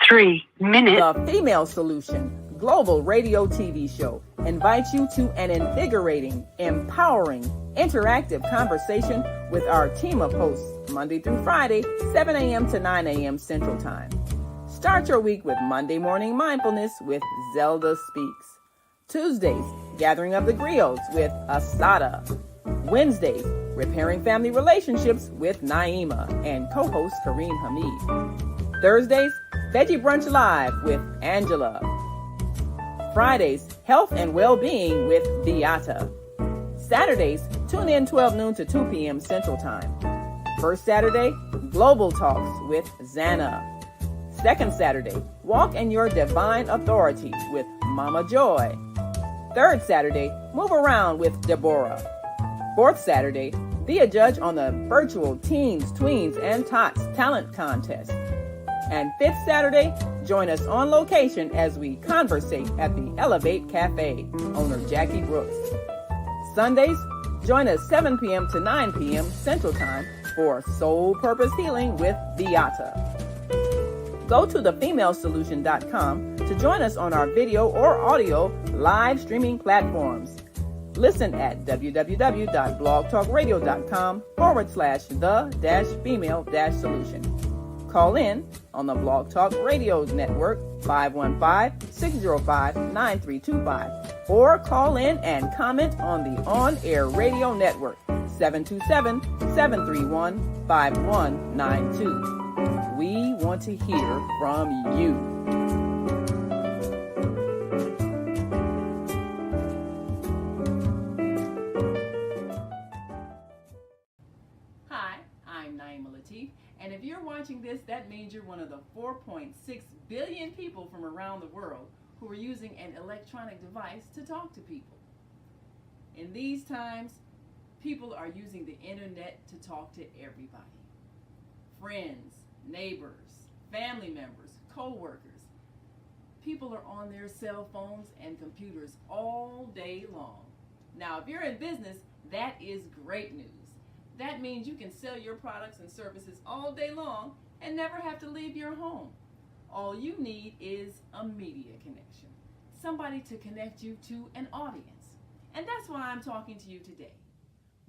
3 minutes. The Female Solution Global Radio TV Show invites you to an invigorating, empowering, interactive conversation with our team of hosts Monday through Friday, 7 a.m. to 9 a.m. Central Time. Start your week with Monday Morning Mindfulness with Zelda Speaks. Tuesdays, Gathering of the Griots with Asada. Wednesdays, Repairing Family Relationships with Naima and co-host Kareen Hamid. Thursdays, Veggie Brunch Live with Angela. Fridays, Health and Well-Being with Beata. Saturdays, tune in 12 noon to 2 p.m. Central Time. First Saturday, Global Talks with Zana. Second Saturday, Walk in Your Divine Authority with Mama Joy. Third Saturday, Move Around with Deborah. Fourth Saturday, be a judge on the virtual Teens, Tweens, and Tots Talent Contest. And fifth Saturday, join us on location as we conversate at the Elevate Cafe, owner Jackie Brooks. Sundays, join us 7 p.m. to 9 p.m. Central Time for Soul Purpose Healing with Beata. Go to thefemalesolution.com to join us on our video or audio live streaming platforms. Listen at www.blogtalkradio.com/the-female-solution. Call in on the Blog Talk Radio Network 515-605-9325 or call in and comment on the On Air Radio Network 727-731-5192. We want to hear from you. And if you're watching this, that means you're one of the 4.6 billion people from around the world who are using an electronic device to talk to people. In these times, people are using the internet to talk to everybody. Friends, neighbors, family members, co-workers. People are on their cell phones and computers all day long. Now, if you're in business, that is great news. That means you can sell your products and services all day long and never have to leave your home. All you need is a media connection, somebody to connect you to an audience. And that's why I'm talking to you today.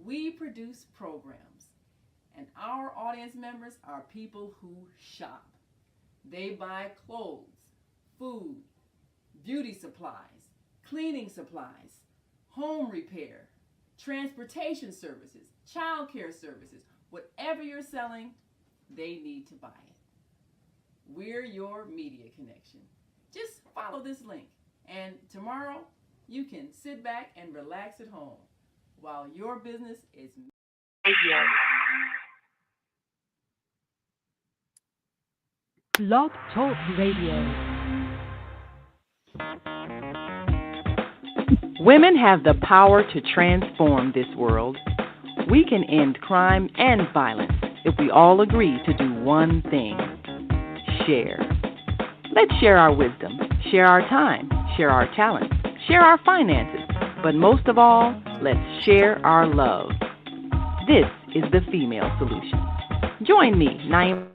We produce programs, and our audience members are people who shop. They buy clothes, food, beauty supplies, cleaning supplies, home repair, transportation services, child care services. Whatever you're selling, they need to buy it. We're your media connection. Just follow this link, and tomorrow you can sit back and relax at home while your business is Blog Talk Radio. Women have the power to transform this world. We can end crime and violence if we all agree to do one thing: share. Let's share our wisdom, share our time, share our talent, share our finances, but most of all, let's share our love. This is the Female Solution. Join me, Naima.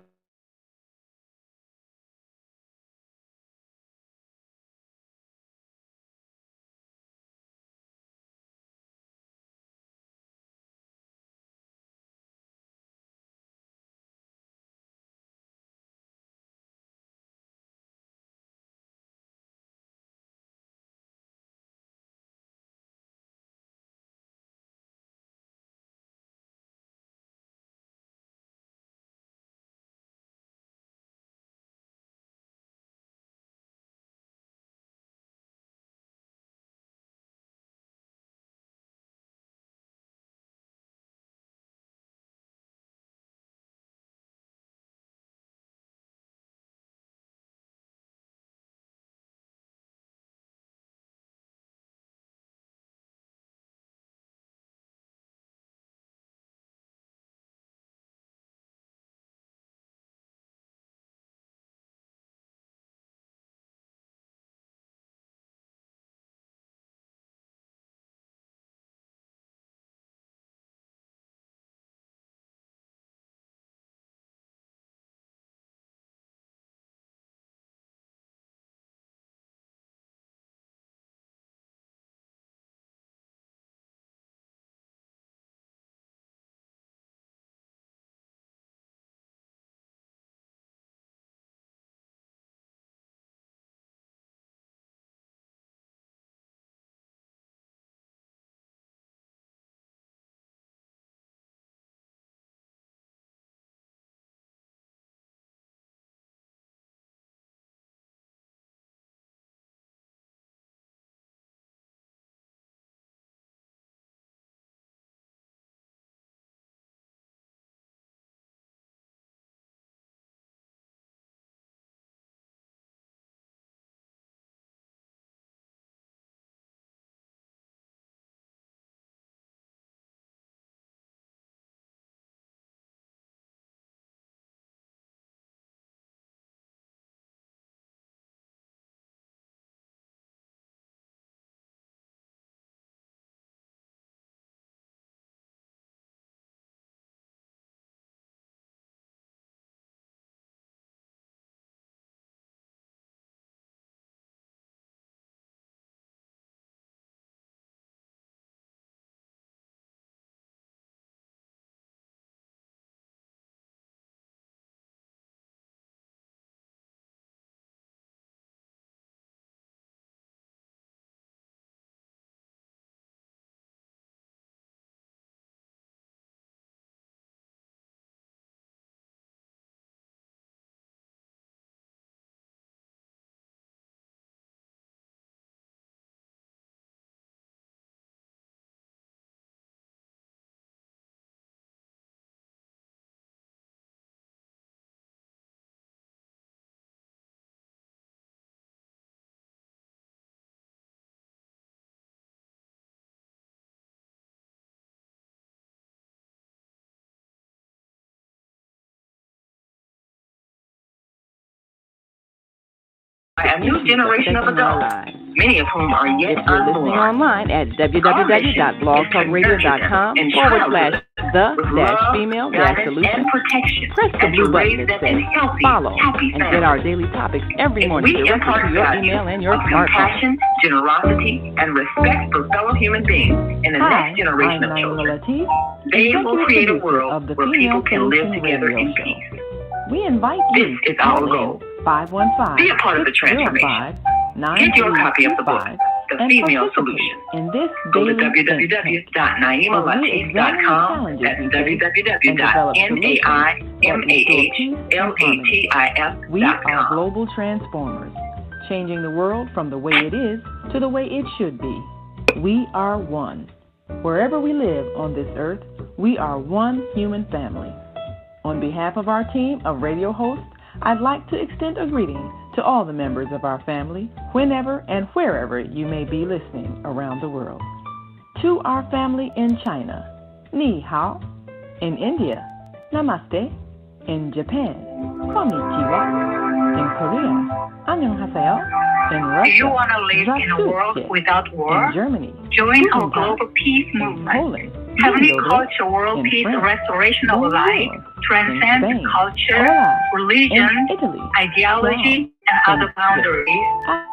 a new generation of adults, many of whom are yet if you're listening online at www.blogtalkradio.com/the-female-solution, press the blue button that says follow and get our daily topics every morning directly to your email and your smartphone. Compassion, generosity, and respect for fellow human beings in the next generation of children. They will create a world where people can live together in peace. We invite you to call in 515 Be a part of the transformation. Get your copy of the book, The Female Solution. In this Go to daily www.naimalatif.com. That's www.naimalatif.com. We are global transformers, changing the world from the way it is to the way it should be. We are one. Wherever we live on this earth, we are one human family. On behalf of our team of radio hosts, I'd like to extend a greeting to all the members of our family, whenever and wherever you may be listening around the world. To our family in China, Ni Hao. In India, Namaste. In Japan, Konnichiwa. In Korea, Annyeonghaseyo. In Russia, Do you want to live in a world without war? In Germany, Join our Guten Tag. global peace In movement. Poland, Heavenly Dodo. culture, world In peace, France, restoration of Bonjour. life, transcends In Spain, culture, Hola. religion, In Italy, ideology, Ciao. and In other boundaries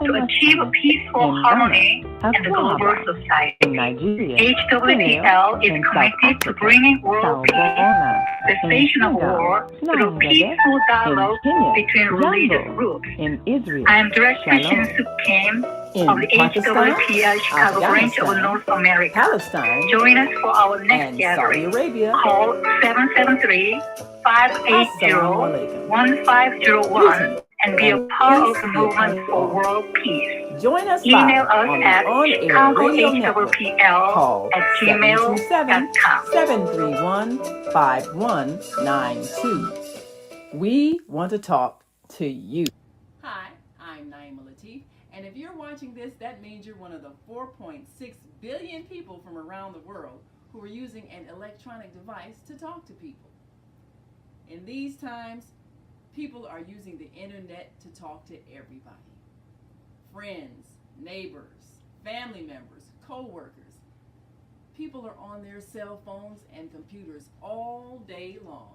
to achieve a peaceful In harmony Ghana, in the global Akwaaba. society. In Nigeria, HWPL is in South committed to Africa, bringing world Sao peace, Bwana, cessation of in war, Senegal, through Nangade, peaceful dialogue in Kenya, between religious Jambo, groups. in Israel, I am Director Shalom. Supreme In of the Pakistan, HWPL Chicago branch of Afghanistan, North America. Palestine, Join us for our next and Saudi gathering. Arabia. Call 773-580-1501 and be a part of the movement for world peace. Join us Email live us on at the on-air radio network. Call chicagohwpl@gmail.com. 727-731-5192. We want to talk to you. Hi, I'm Naima Latif, and if you're watching this, that means you're one of the 4.6 billion people from around the world who are using an electronic device to talk to people. In these times, people are using the internet to talk to everybody. Friends, neighbors, family members, co-workers. People are on their cell phones and computers all day long.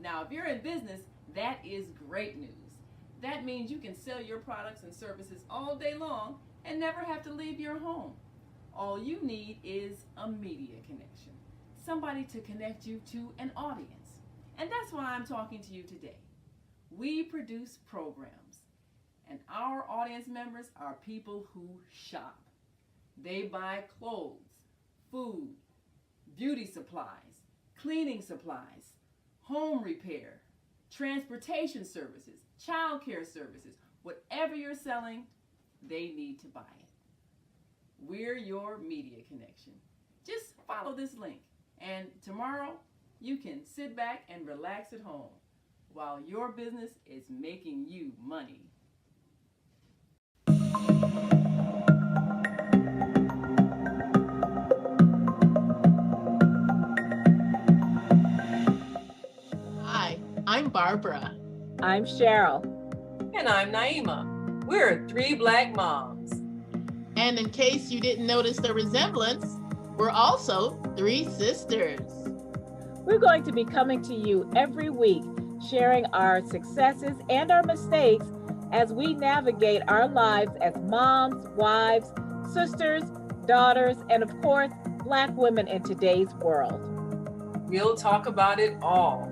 Now, if you're in business, that is great news. That means you can sell your products and services all day long and never have to leave your home. All you need is a media connection, somebody to connect you to an audience. And that's why I'm talking to you today. We produce programs, and our audience members are people who shop. They buy clothes, food, beauty supplies, cleaning supplies, home repair, transportation services, child care services. Whatever you're selling, they need to buy it. We're your media connection. Just follow this link, and tomorrow you can sit back and relax at home while your business is making you money. Hi, I'm Barbara. I'm Cheryl. And I'm Naima. We're three black moms. And in case you didn't notice the resemblance, we're also three sisters. We're going to be coming to you every week, sharing our successes and our mistakes as we navigate our lives as moms, wives, sisters, daughters, and of course, Black women in today's world. We'll talk about it all: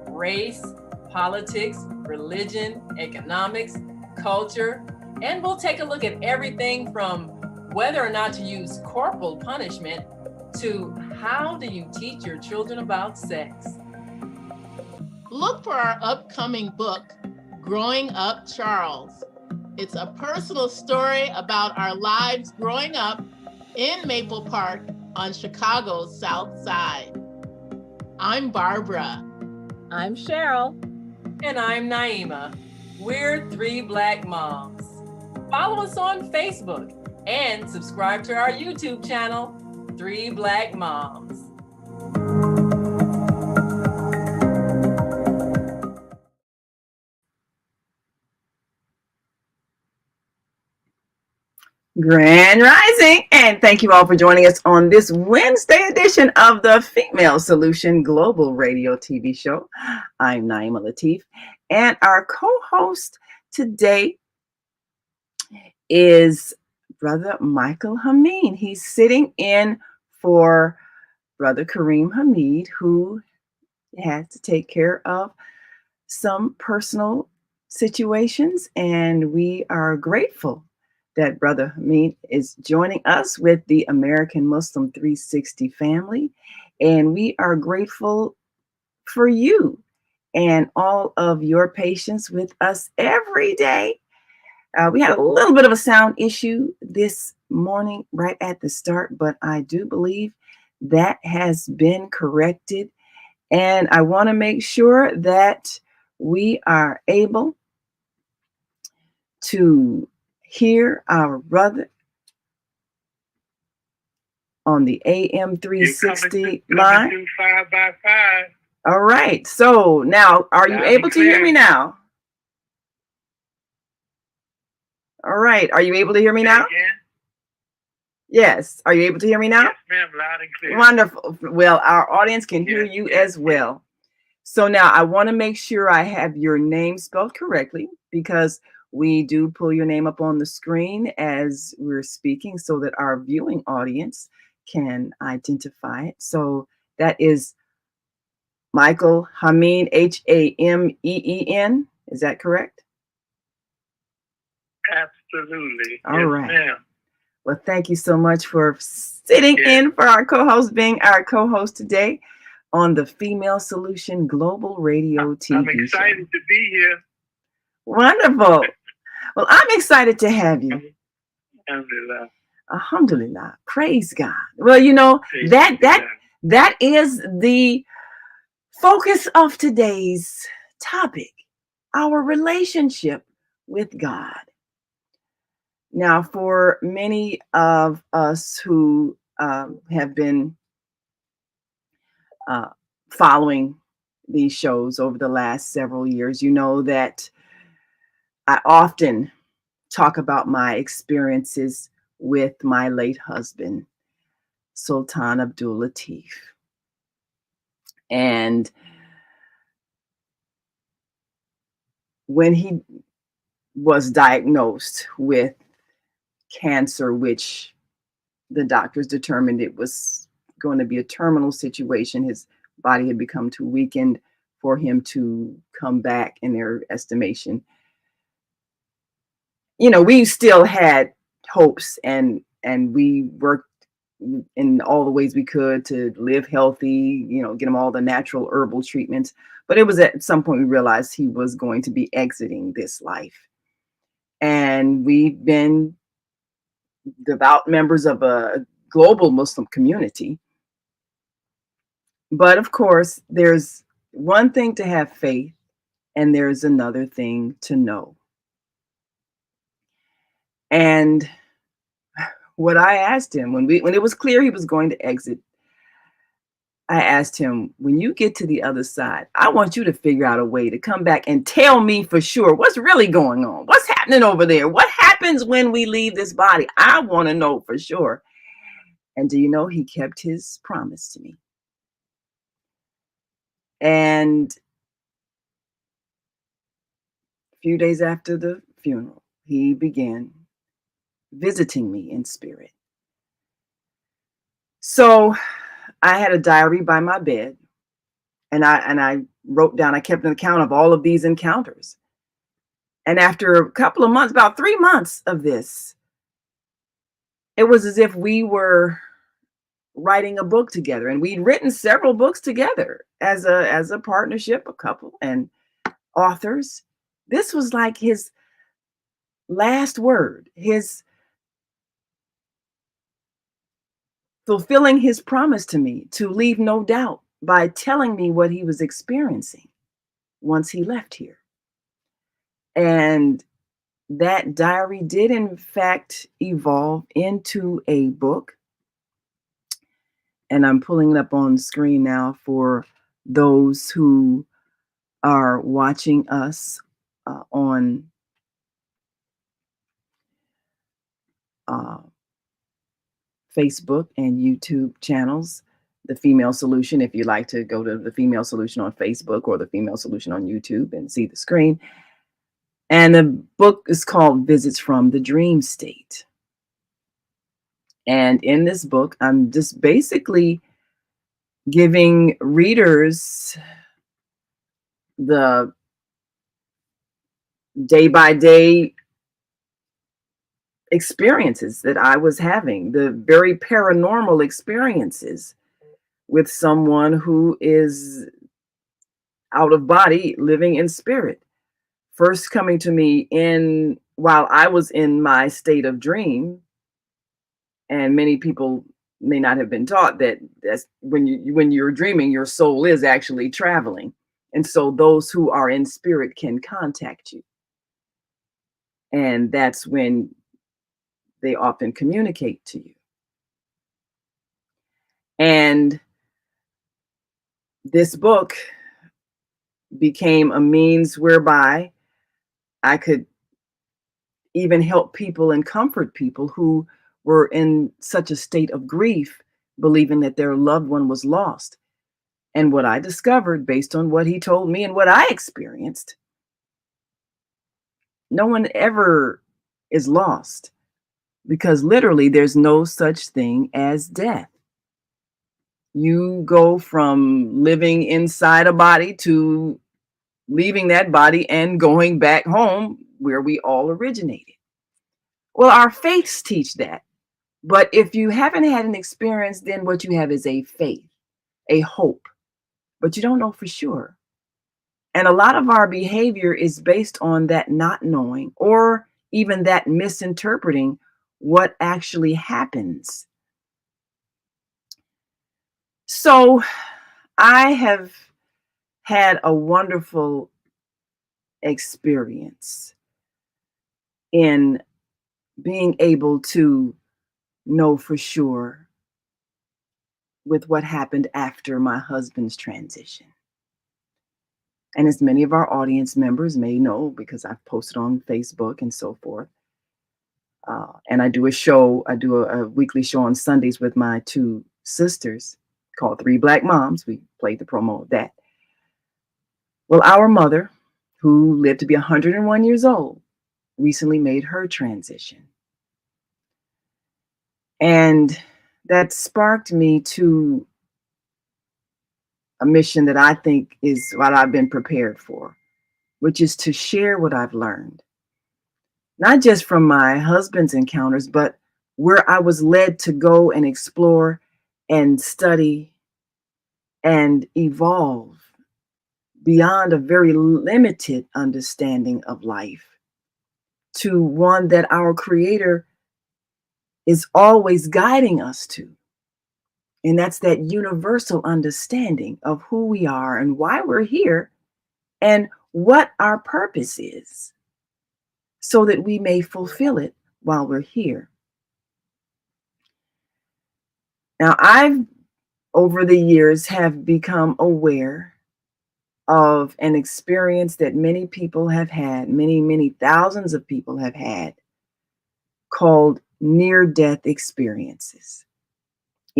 race, politics, religion, economics, culture, and we'll take a look at everything from whether or not to use corporal punishment to how do you teach your children about sex. Look for our upcoming book, Growing Up Charles. It's a personal story about our lives growing up in Maple Park on Chicago's South Side. I'm Barbara. I'm Cheryl. And I'm Naima. We're three black moms. Follow us on Facebook and subscribe to our YouTube channel, Three Black Moms. Grand Rising, and thank you all for joining us on this Wednesday edition of the Female Solution Global Radio TV show. I'm Naima Latif, and our co-host today is Brother Michael Hameen. He's sitting in for Brother Kareem Hamid, who had to take care of some personal situations, and we are grateful that Brother Hamid is joining us with the American Muslim 360 family. And we are grateful for you and all of your patience with us every day. We had a little bit of a sound issue this morning right at the start, but I do believe that has been corrected. And I want to make sure that we are able to hear our brother on the AM 360 line. Coming 5 by 5. All right. So now, are you able to hear me now? All right. Are you able to hear me now? Yes. Are you able to hear me now? Yes, ma'am. Loud and clear. Wonderful. Well, our audience can hear you as well. So now I want to make sure I have your name spelled correctly, because we do pull your name up on the screen as we're speaking so that our viewing audience can identify it. So that is Michael Hameen, Hameen. Is that correct? Absolutely. All yes, right. Ma'am. Well, thank you so much for sitting in for our co-host, being our co-host today on the Female Solution Global Radio TV I'm excited to be here. Wonderful. Well, I'm excited to have you. Alhamdulillah. Alhamdulillah. Praise God. Well, you know, that is the focus of today's topic, our relationship with God. Now, for many of us who have been following these shows over the last several years, you know that I often talk about my experiences with my late husband, Sultan Abdul Latif. And when he was diagnosed with cancer, which the doctors determined it was going to be a terminal situation, his body had become too weakened for him to come back in their estimation. You know, we still had hopes, and we worked in all the ways we could to live healthy, you know, get him all the natural herbal treatments. But it was at some point we realized he was going to be exiting this life. And we've been devout members of a global Muslim community. But of course, there's one thing to have faith, and there's another thing to know. And what I asked him when it was clear he was going to exit, I asked him, when you get to the other side, I want you to figure out a way to come back and tell me for sure what's really going on. What's happening over there? What happens when we leave this body? I want to know for sure. And do you know, he kept his promise to me. And a few days after the funeral, he began visiting me in spirit. So I had a diary by my bed, and I wrote down, I kept an account of all of these encounters. And after a couple of months, about 3 months of this, it was as if we were writing a book together, and we'd written several books together as a partnership, a couple and authors. This was like his last word, his fulfilling his promise to me to leave no doubt by telling me what he was experiencing once he left here. And that diary did in fact evolve into a book. And I'm pulling it up on screen now for those who are watching us on Facebook and YouTube channels. The Female Solution, if you'd like to go to the Female Solution on Facebook or the Female Solution on YouTube and see the screen. And the book is called Visits from the Dream State. And in this book, I'm just basically giving readers the day by day experiences that I was having, the very paranormal experiences with someone who is out of body, living in spirit. First coming to me in while I was in my state of dream, and many people may not have been taught that that's when you're dreaming, your soul is actually traveling, and so those who are in spirit can contact you, and that's when they often communicate to you. And this book became a means whereby I could even help people and comfort people who were in such a state of grief, believing that their loved one was lost. And what I discovered based on what he told me and what I experienced, no one ever is lost, because literally there's no such thing as death. You go from living inside a body to leaving that body and going back home where we all originated. Well, our faiths teach that. But if you haven't had an experience, then what you have is a faith, a hope, but you don't know for sure. And a lot of our behavior is based on that not knowing, or even that misinterpreting what actually happens. So I have had a wonderful experience in being able to know for sure with what happened after my husband's transition. And as many of our audience members may know, because I've posted on Facebook and so forth, and I do a weekly show on Sundays with my two sisters called Three Black Moms. We played the promo of that. Well, our mother, who lived to be 101 years old, recently made her transition. And that sparked me to a mission that I think is what I've been prepared for, which is to share what I've learned, not just from my husband's encounters, but where I was led to go and explore and study and evolve beyond a very limited understanding of life to one that our Creator is always guiding us to. And that's that universal understanding of who we are and why we're here and what our purpose is, so that we may fulfill it while we're here. Now, I've, over the years, have become aware of an experience that many people have had, many thousands of people have had, called near-death experiences,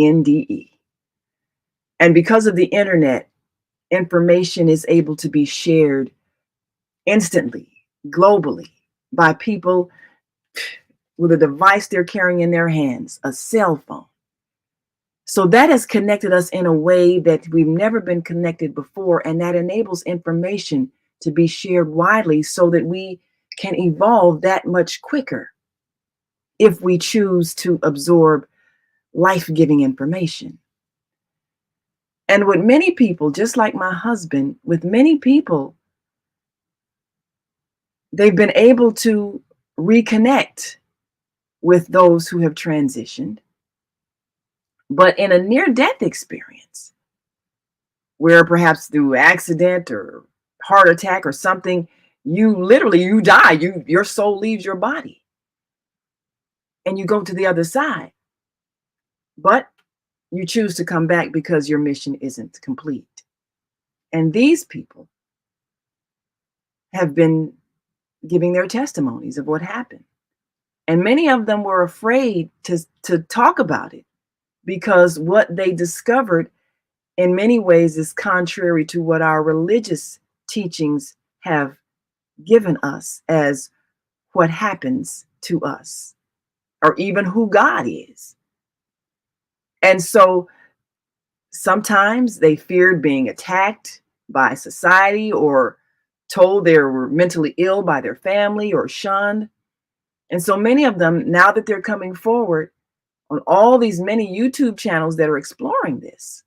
NDE. And because of the internet, information is able to be shared instantly, globally, by people with a device they're carrying in their hands, a cell phone. So that has connected us in a way that we've never been connected before, and that enables information to be shared widely so that we can evolve that much quicker if we choose to absorb life-giving information. And with many people, just like my husband, with many people, they've been able to reconnect with those who have transitioned. But in a near-death experience, where perhaps through accident or heart attack or something, you die, your soul leaves your body and you go to the other side. But you choose to come back because your mission isn't complete. And these people have been giving their testimonies of what happened. And many of them were afraid to talk about it because what they discovered in many ways is contrary to what our religious teachings have given us as what happens to us, or even who God is. And so sometimes they feared being attacked by society or told they were mentally ill by their family or shunned. And so many of them, now that they're coming forward on all these many YouTube channels that are exploring this,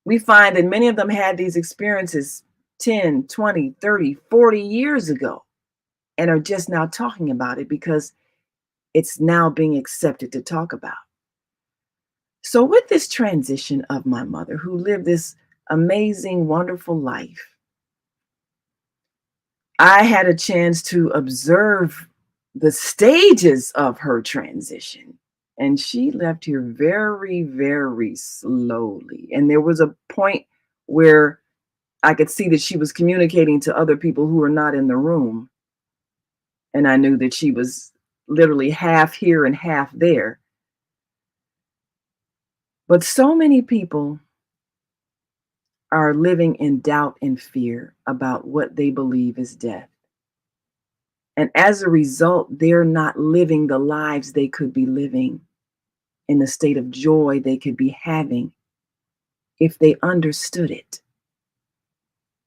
we find that many of them had these experiences 10, 20, 30, 40 years ago and are just now talking about it because it's now being accepted to talk about. So with this transition of my mother, who lived this amazing, wonderful life, I had a chance to observe the stages of her transition. And she left here very, very slowly. And there was a point where I could see that she was communicating to other people who were not in the room. And I knew that she was literally half here and half there. But so many people are living in doubt and fear about what they believe is death. And as a result, they're not living the lives they could be living in the state of joy they could be having if they understood it.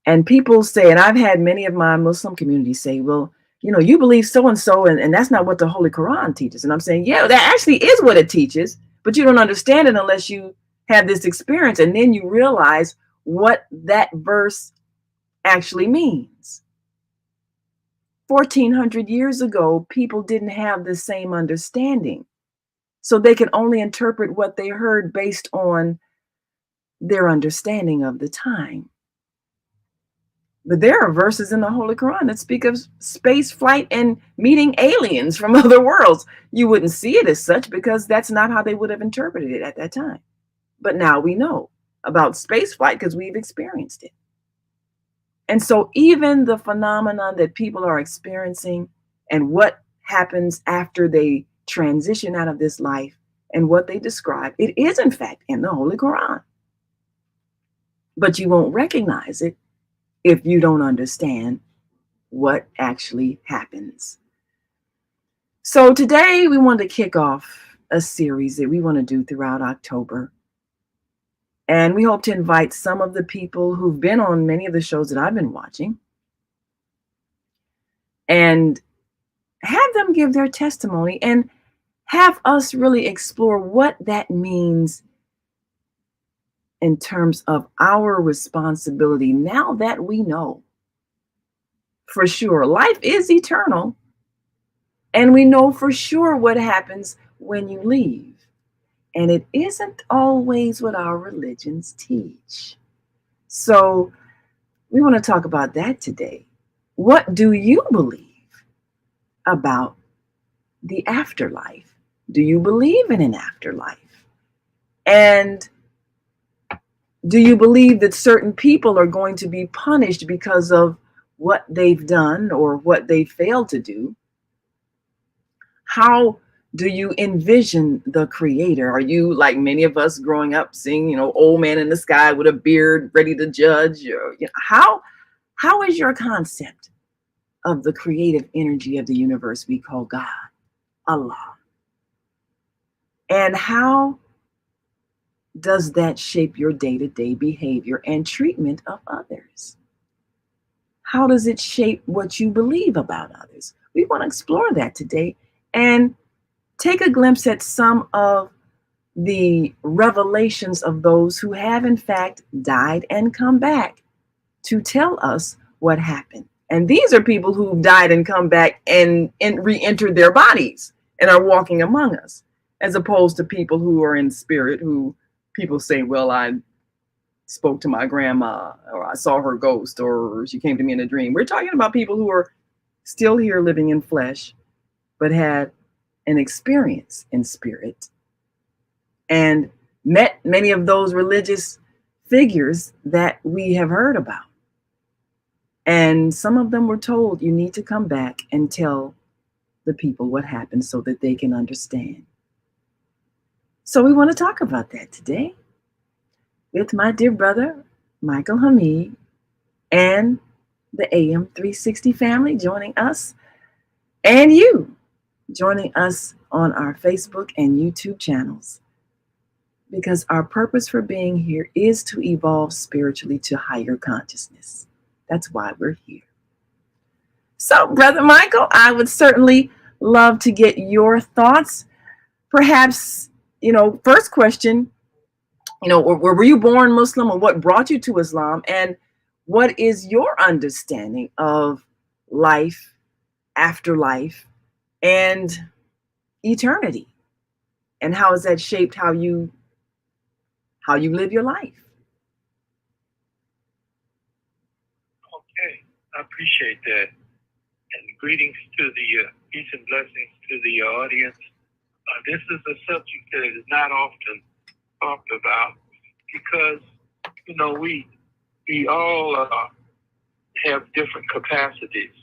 And people say, and I've had many of my Muslim communities say, well, you know, you believe so-and-so, and that's not what the Holy Quran teaches. And I'm saying, yeah, that actually is what it teaches, but you don't understand it unless you have this experience. And then you realize what that verse actually means. 1400 years ago, people didn't have the same understanding. So they could only interpret what they heard based on their understanding of the time. But there are verses in the Holy Quran that speak of space flight and meeting aliens from other worlds. You wouldn't see it as such because that's not how they would have interpreted it at that time. But now we know about space flight because we've experienced it. And so even the phenomenon that people are experiencing and what happens after they transition out of this life and what they describe, it is in fact in the Holy Quran. But you won't recognize it if you don't understand what actually happens. So today we want to kick off a series that we want to do throughout October. And we hope to invite some of the people who've been on many of the shows that I've been watching and have them give their testimony and have us really explore what that means in terms of our responsibility now that we know for sure life is eternal and we know for sure what happens when you leave. And it isn't always what our religions teach. So we want to talk about that today. What do you believe about the afterlife? Do you believe in an afterlife? And do you believe that certain people are going to be punished because of what they've done or what they failed to do? How do you envision the Creator? Are you like many of us growing up seeing, old man in the sky with a beard ready to judge? Or, how is your concept of the creative energy of the universe we call God, Allah? And how does that shape your day-to-day behavior and treatment of others? How does it shape what you believe about others? We want to explore that today and take a glimpse at some of the revelations of those who have in fact died and come back to tell us what happened. And these are people who died and come back and re-entered their bodies and are walking among us, as opposed to people who are in spirit, who people say, well, I spoke to my grandma, or I saw her ghost, or she came to me in a dream. We're talking about people who are still here living in flesh, but had an experience in spirit and met many of those religious figures that we have heard about. And some of them were told, you need to come back and tell the people what happened so that they can understand. So we want to talk about that today with my dear brother, Michael Hamid, and the AM 360 family joining us, and you joining us on our Facebook and YouTube channels. Because our purpose for being here is to evolve spiritually to higher consciousness. That's why we're here. So, Brother Michael, I would certainly love to get your thoughts. Perhaps, first question, were you born Muslim, or what brought you to Islam? And what is your understanding of life, afterlife, and eternity? And how has that shaped how you live your life? Okay, I appreciate that. And greetings to the peace and blessings to the audience. This is a subject that is not often talked about because, we all have different capacities.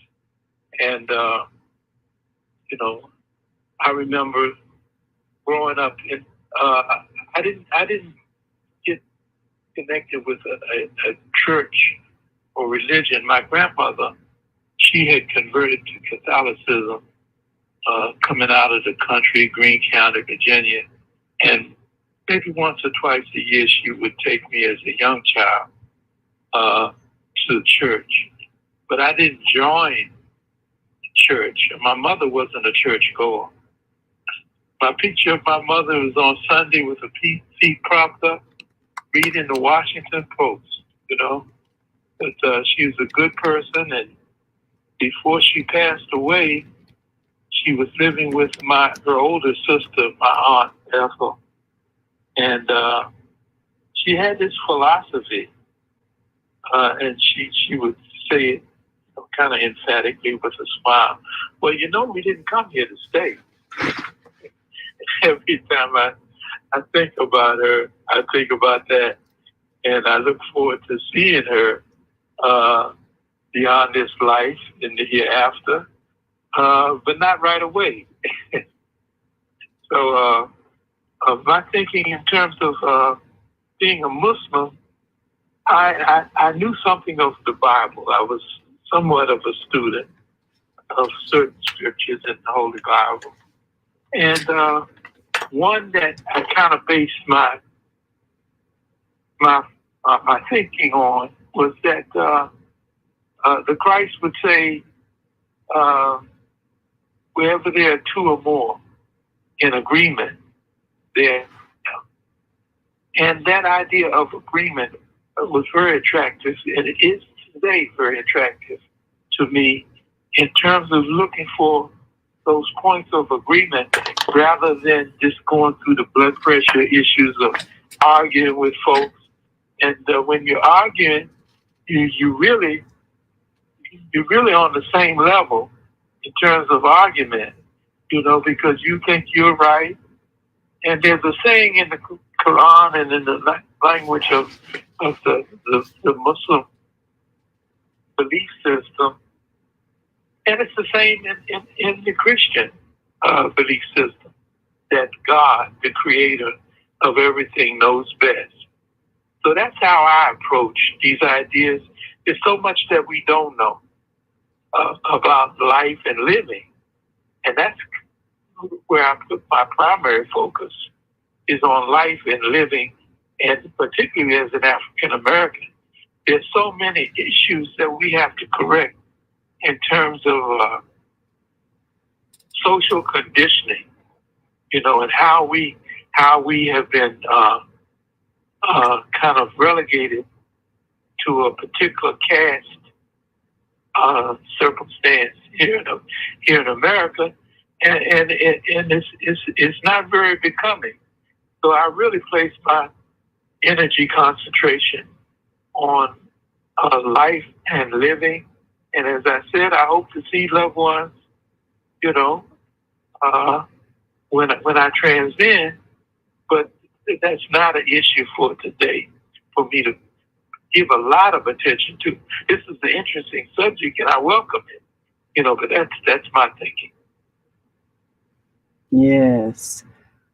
And, I remember growing up in, I didn't get connected with a church or religion. My grandmother, she had converted to Catholicism coming out of the country, Greene County, Virginia. And maybe once or twice a year, she would take me as a young child to church. But I didn't join the church. My mother wasn't a church goer. My picture of my mother was on Sunday with a feet propped up, reading the Washington Post, But she was a good person, and before she passed away, she was living with her older sister, my aunt Ethel, and she had this philosophy, and she would say it kind of emphatically with a smile. Well, we didn't come here to stay. Every time I think about her, I think about that, and I look forward to seeing her beyond this life in the hereafter, but not right away. So my thinking in terms of being a Muslim, I knew something of the Bible. I was somewhat of a student of certain scriptures in the Holy Bible. And one that I kind of based my thinking on was that the Christ would say, wherever there are two or more in agreement, there. And that idea of agreement was very attractive, and it is today very attractive to me in terms of looking for those points of agreement rather than just going through the blood pressure issues of arguing with folks. And when you're arguing, you're really on the same level in terms of argument, because you think you're right. And there's a saying in the Quran and in the language of the Muslim belief system, and it's the same in the Christian belief system, that God, the creator of everything, knows best. So that's how I approach these ideas. There's so much that we don't know about life and living. And that's where I put my primary focus, is on life and living, and particularly as an African American. There's so many issues that we have to correct in terms of social conditioning, and how we have been kind of relegated to a particular caste circumstance here in America, and it's not very becoming. So I really place my energy concentration on life and living. And as I said, I hope to see loved ones, when I transcend. But that's not an issue for today for me to give a lot of attention to. This is an interesting subject, and I welcome it. But that's my thinking. Yes.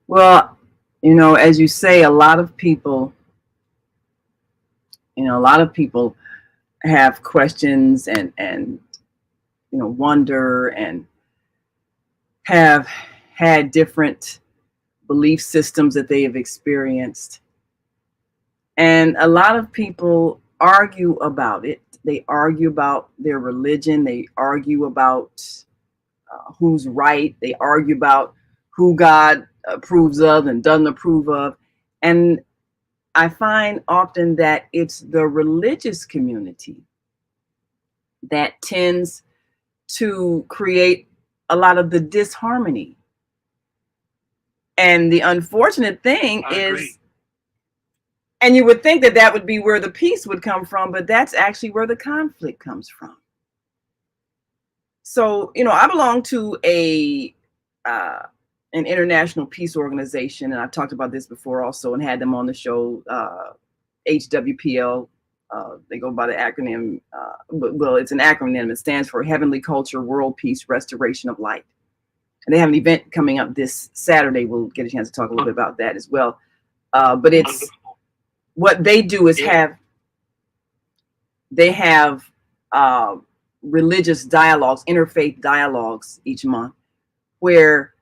Well, as you say, a lot of people have questions and wonder and have had different belief systems that they have experienced. And a lot of people argue about it. They argue about their religion. They argue about who's right. They argue about who God approves of and doesn't approve of. And I find often that it's the religious community that tends to create a lot of the disharmony. And the unfortunate thing is, and you would think that that would be where the peace would come from, but that's actually where the conflict comes from. So, I belong to an international peace organization, and I've talked about this before also and had them on the show, HWPL. They go by the acronym, well, it's an acronym. It stands for Heavenly Culture, World Peace, Restoration of Light. And they have an event coming up this Saturday. We'll get a chance to talk a little bit about that as well. But it's what they do is they have religious dialogues, interfaith dialogues each month, where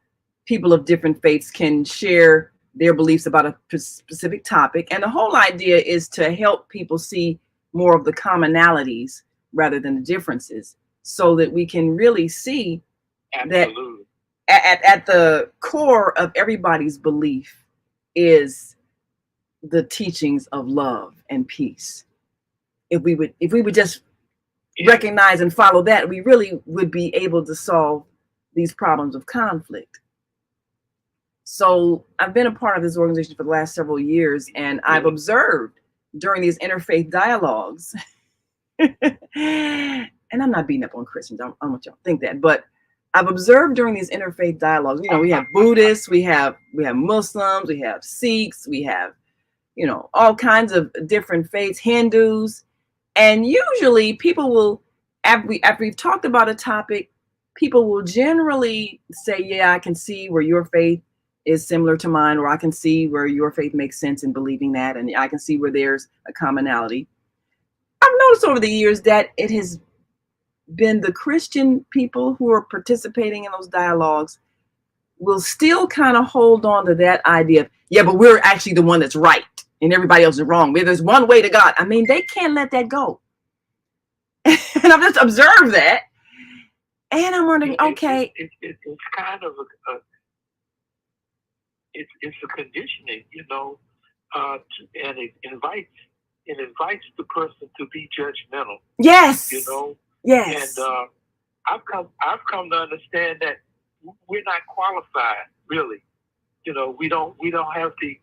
people of different faiths can share their beliefs about a specific topic. And the whole idea is to help people see more of the commonalities rather than the differences, so that we can really see that at the core of everybody's belief is the teachings of love and peace. If we would just recognize and follow that, we really would be able to solve these problems of conflict. So I've been a part of this organization for the last several years, and I've observed during these interfaith dialogues, and I'm not beating up on Christians, I don't want y'all to think that, but I've observed during these interfaith dialogues, we have Buddhists, we have Muslims, we have Sikhs, we have, all kinds of different faiths, Hindus. And usually people will, after we've talked about a topic, people will generally say, yeah, I can see where your faith is similar to mine, or I can see where your faith makes sense in believing that, and I can see where there's a commonality. I've noticed over the years that it has been the Christian people who are participating in those dialogues will still kind of hold on to that idea of, yeah, but we're actually the one that's right and everybody else is wrong. There's one way to God. I mean, they can't let that go. And I've just observed that. And I'm wondering, okay. It's kind of it's a conditioning, and it invites the person to be judgmental. Yes. Yes. And I've come to understand that we're not qualified, really. We don't have the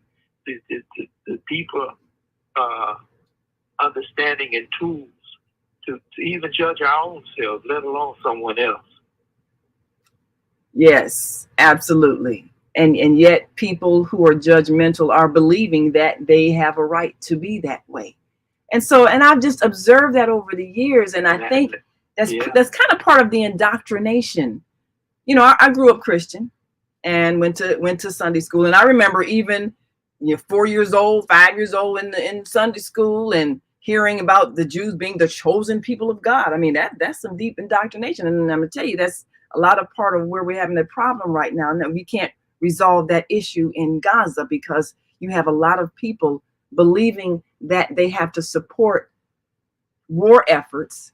deeper understanding and tools to even judge our own selves, let alone someone else. Yes, absolutely. And yet people who are judgmental are believing that they have a right to be that way. And I've just observed that over the years, and I think that's kind of part of the indoctrination. I grew up Christian and went to Sunday school, and I remember even 4 years old, 5 years old in Sunday school, and hearing about the Jews being the chosen people of God. I mean, that's some deep indoctrination, and I'm gonna tell you that's a lot of part of where we're having a problem right now, and that we can't resolve that issue in Gaza because you have a lot of people believing that they have to support war efforts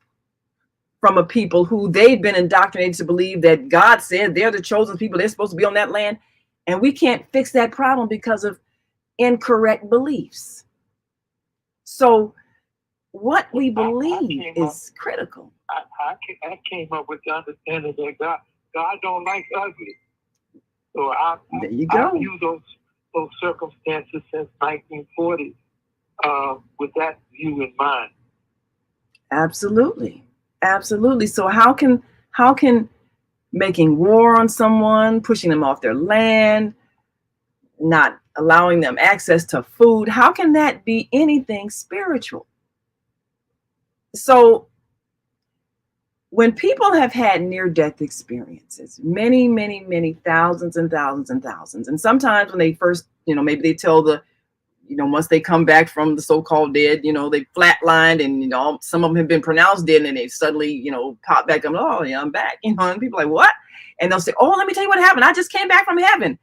from a people who they've been indoctrinated to believe that God said they're the chosen people, they're supposed to be on that land. And we can't fix that problem because of incorrect beliefs. So what we believe is critical. I came up with the understanding that God don't like ugly. So there you go. I view those circumstances since 1940 with that view in mind. Absolutely. So how can making war on someone, pushing them off their land, not allowing them access to food, how can that be anything spiritual? So when people have had near-death experiences, many, many, many thousands and thousands and thousands, and sometimes when they first, maybe they tell once they come back from the so-called dead, they flatlined and, some of them have been pronounced dead and they suddenly, pop back up. Oh, yeah, I'm back. And people are like, what? And they'll say, oh, let me tell you what happened. I just came back from heaven.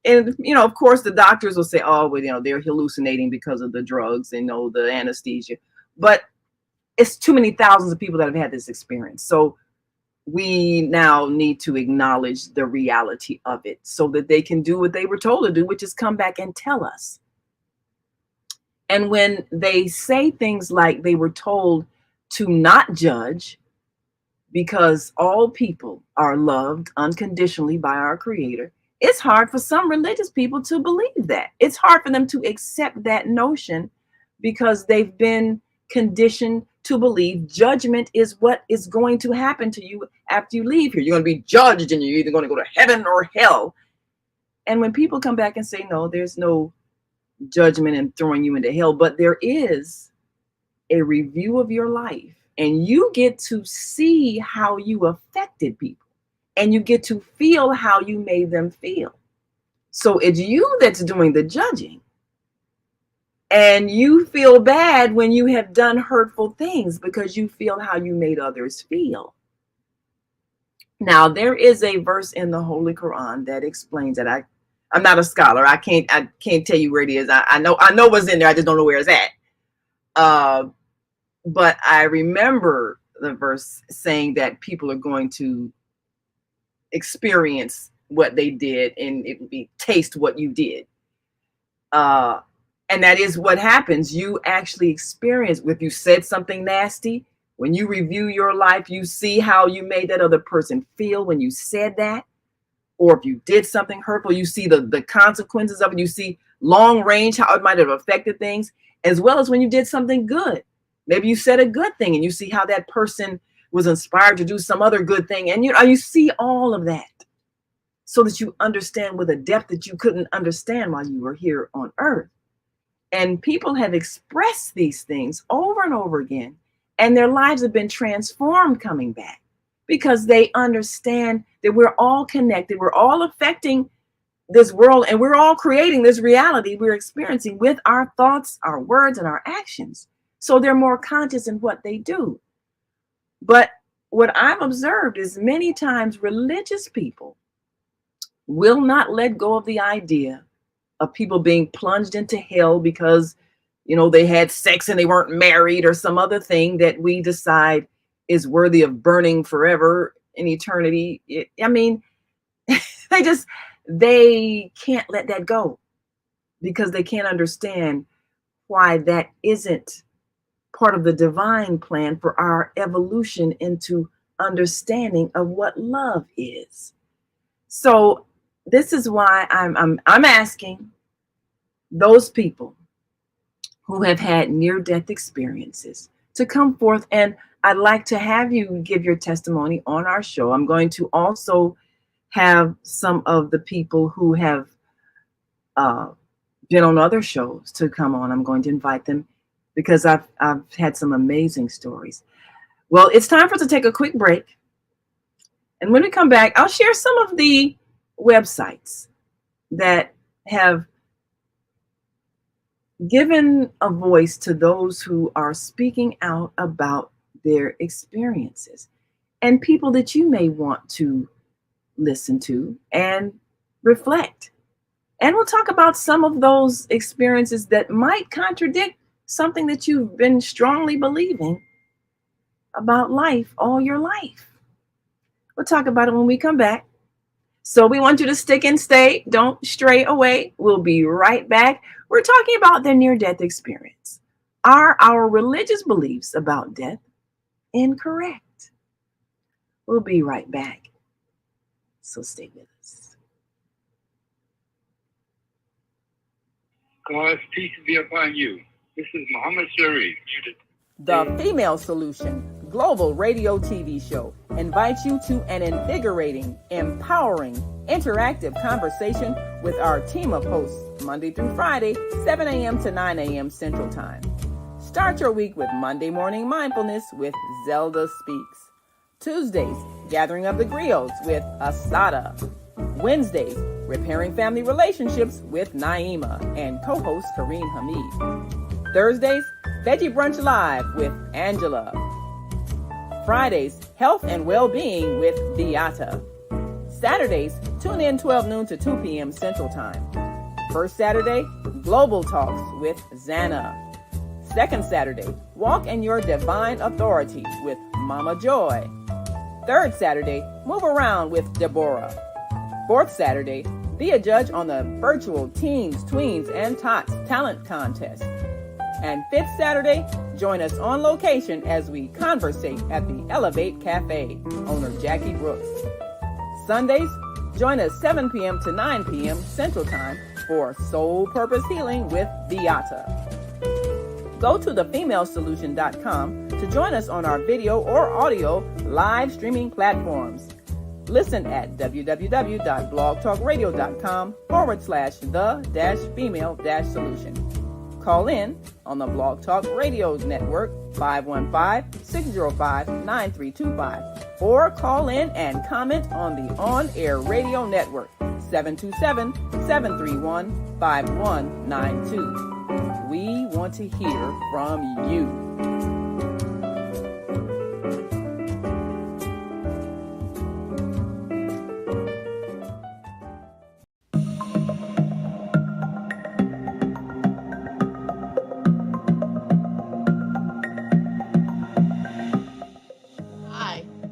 And, of course, the doctors will say, oh, well, they're hallucinating because of the drugs and, the anesthesia. But it's too many thousands of people that have had this experience. So we now need to acknowledge the reality of it so that they can do what they were told to do, which is come back and tell us. And when they say things like they were told to not judge because all people are loved unconditionally by our Creator, it's hard for some religious people to believe that. It's hard for them to accept that notion because they've been conditioned to believe judgment is what is going to happen to you after you leave here. You're going to be judged and you're either going to go to heaven or hell. And when people come back and say, no, there's no judgment and throwing you into hell, but there is a review of your life and you get to see how you affected people and you get to feel how you made them feel. So it's you that's doing the judging. And you feel bad when you have done hurtful things because you feel how you made others feel. Now, there is a verse in the Holy Quran that explains that. I'm not a scholar. I can't tell you where it is. I know what's in there. I just don't know where it's at. But I remember the verse saying that people are going to experience what they did and it would be taste what you did. And that is what happens. You actually experience, if you said something nasty, when you review your life, you see how you made that other person feel when you said that. Or if you did something hurtful, you see the consequences of it. You see long range, how it might have affected things, as well as when you did something good. Maybe you said a good thing and you see how that person was inspired to do some other good thing. And you see all of that so that you understand with a depth that you couldn't understand while you were here on earth. And people have expressed these things over and over again, and their lives have been transformed coming back because they understand that we're all connected. We're all affecting this world, and we're all creating this reality we're experiencing with our thoughts, our words, and our actions. So they're more conscious in what they do. But what I've observed is many times religious people will not let go of the idea of people being plunged into hell because, they had sex and they weren't married or some other thing that we decide is worthy of burning forever in eternity. They can't let that go because they can't understand why that isn't part of the divine plan for our evolution into understanding of what love is. So this is why I'm asking those people who have had near-death experiences to come forth, and I'd like to have you give your testimony on our show. I'm going to also have some of the people who have been on other shows to come on. I'm going to invite them because I've had some amazing stories. Well, it's time for us to take a quick break. And when we come back, I'll share some of the websites that have given a voice to those who are speaking out about their experiences and people that you may want to listen to and reflect. And we'll talk about some of those experiences that might contradict something that you've been strongly believing about life all your life. We'll talk about it when we come back. So we want you to stick and stay. Don't stray away. We'll be right back. We're talking about the near-death experience. Are our religious beliefs about death incorrect? We'll be right back. So stay with us. God's peace be upon you. This is Muhammad Sharif. The Female Solution Global Radio TV Show invites you to an invigorating, empowering, interactive conversation with our team of hosts Monday through Friday, 7 a.m. to 9 a.m. Central Time. Start your week with Monday Morning Mindfulness with Zelda Speaks. Tuesdays, Gathering of the Griots with Asada. Wednesdays, Repairing Family Relationships with Naima and co-host Kareem Hamid. Thursdays, Veggie Brunch Live with Angela. Fridays, Health and Well-Being with Beata. Saturdays, tune in 12 noon to 2 p.m. Central Time. First Saturday, Global Talks with Zana. Second Saturday, Walk in Your Divine Authority with Mama Joy. Third Saturday, Move Around with Deborah. Fourth Saturday, be a judge on the virtual Teens, Tweens, and Tots Talent Contest. And fifth Saturday, join us on location as we conversate at the Elevate Cafe, owner Jackie Brooks. Sundays, join us 7 p.m. to 9 p.m. Central Time for Soul Purpose Healing with Beata. Go to thefemalesolution.com to join us on our video or audio live streaming platforms. Listen at www.blogtalkradio.com/the-female-solution. Call in on the Blog Talk Radio Network 515-605-9325 or call in and comment on the On-Air Radio Network 727-731-5192. We want to hear from you.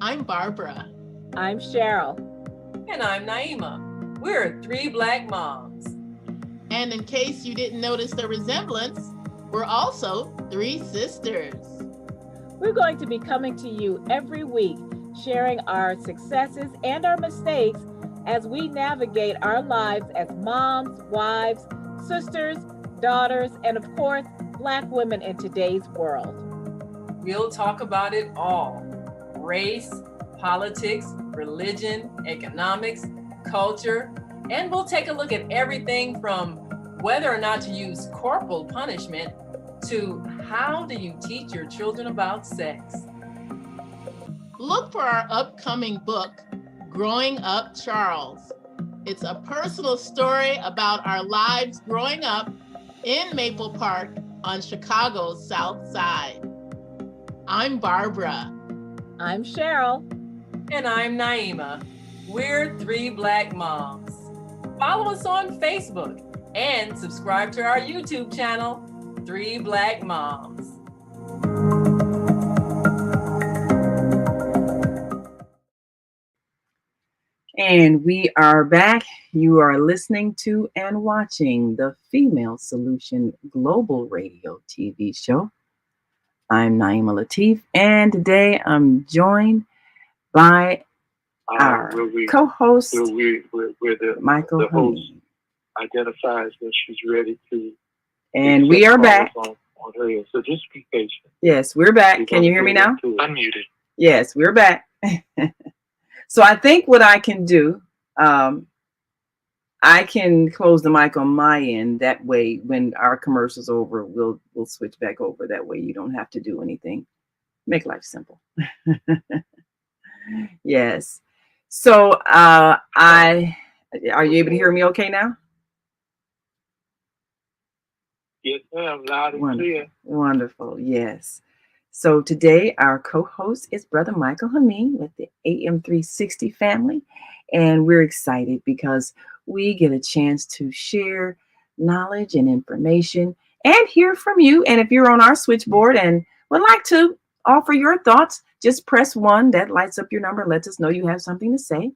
I'm Barbara. I'm Cheryl. And I'm Naima. We're three Black moms. And in case you didn't notice the resemblance, we're also three sisters. We're going to be coming to you every week, sharing our successes and our mistakes as we navigate our lives as moms, wives, sisters, daughters, and of course, Black women in today's world. We'll talk about it all. Race, politics, religion, economics, culture, and we'll take a look at everything from whether or not to use corporal punishment to how do you teach your children about sex. Look for our upcoming book, Growing Up Charles. It's a personal story about our lives growing up in Maple Park on Chicago's South Side. I'm Barbara. I'm Cheryl. And I'm Naima. We're three Black moms. Follow us on Facebook and subscribe to our YouTube channel, Three Black Moms. And we are back. You are listening to and watching the Female Solution Global Radio TV show. I'm Naima Latif, and today I'm joined by our co-host, Michael Host identifies when she's ready to. And we are back. On her. So just be patient. Yes, we're back. Can you hear me now? Unmuted. Yes, we're back. So I think what I can do, I can close the mic on my end. That way, when our commercial's over, we'll switch back over. That way, you don't have to do anything. Make life simple. Yes. So, are you able to hear me okay now? Yes, ma'am. Loud and clear. Wonderful. Yes. So today, our co-host is Brother Michael Hameen with the AM 360 family. And we're excited because we get a chance to share knowledge and information and hear from you. And if you're on our switchboard and would like to offer your thoughts, just press 1. That lights up your number, lets us know you have something to say.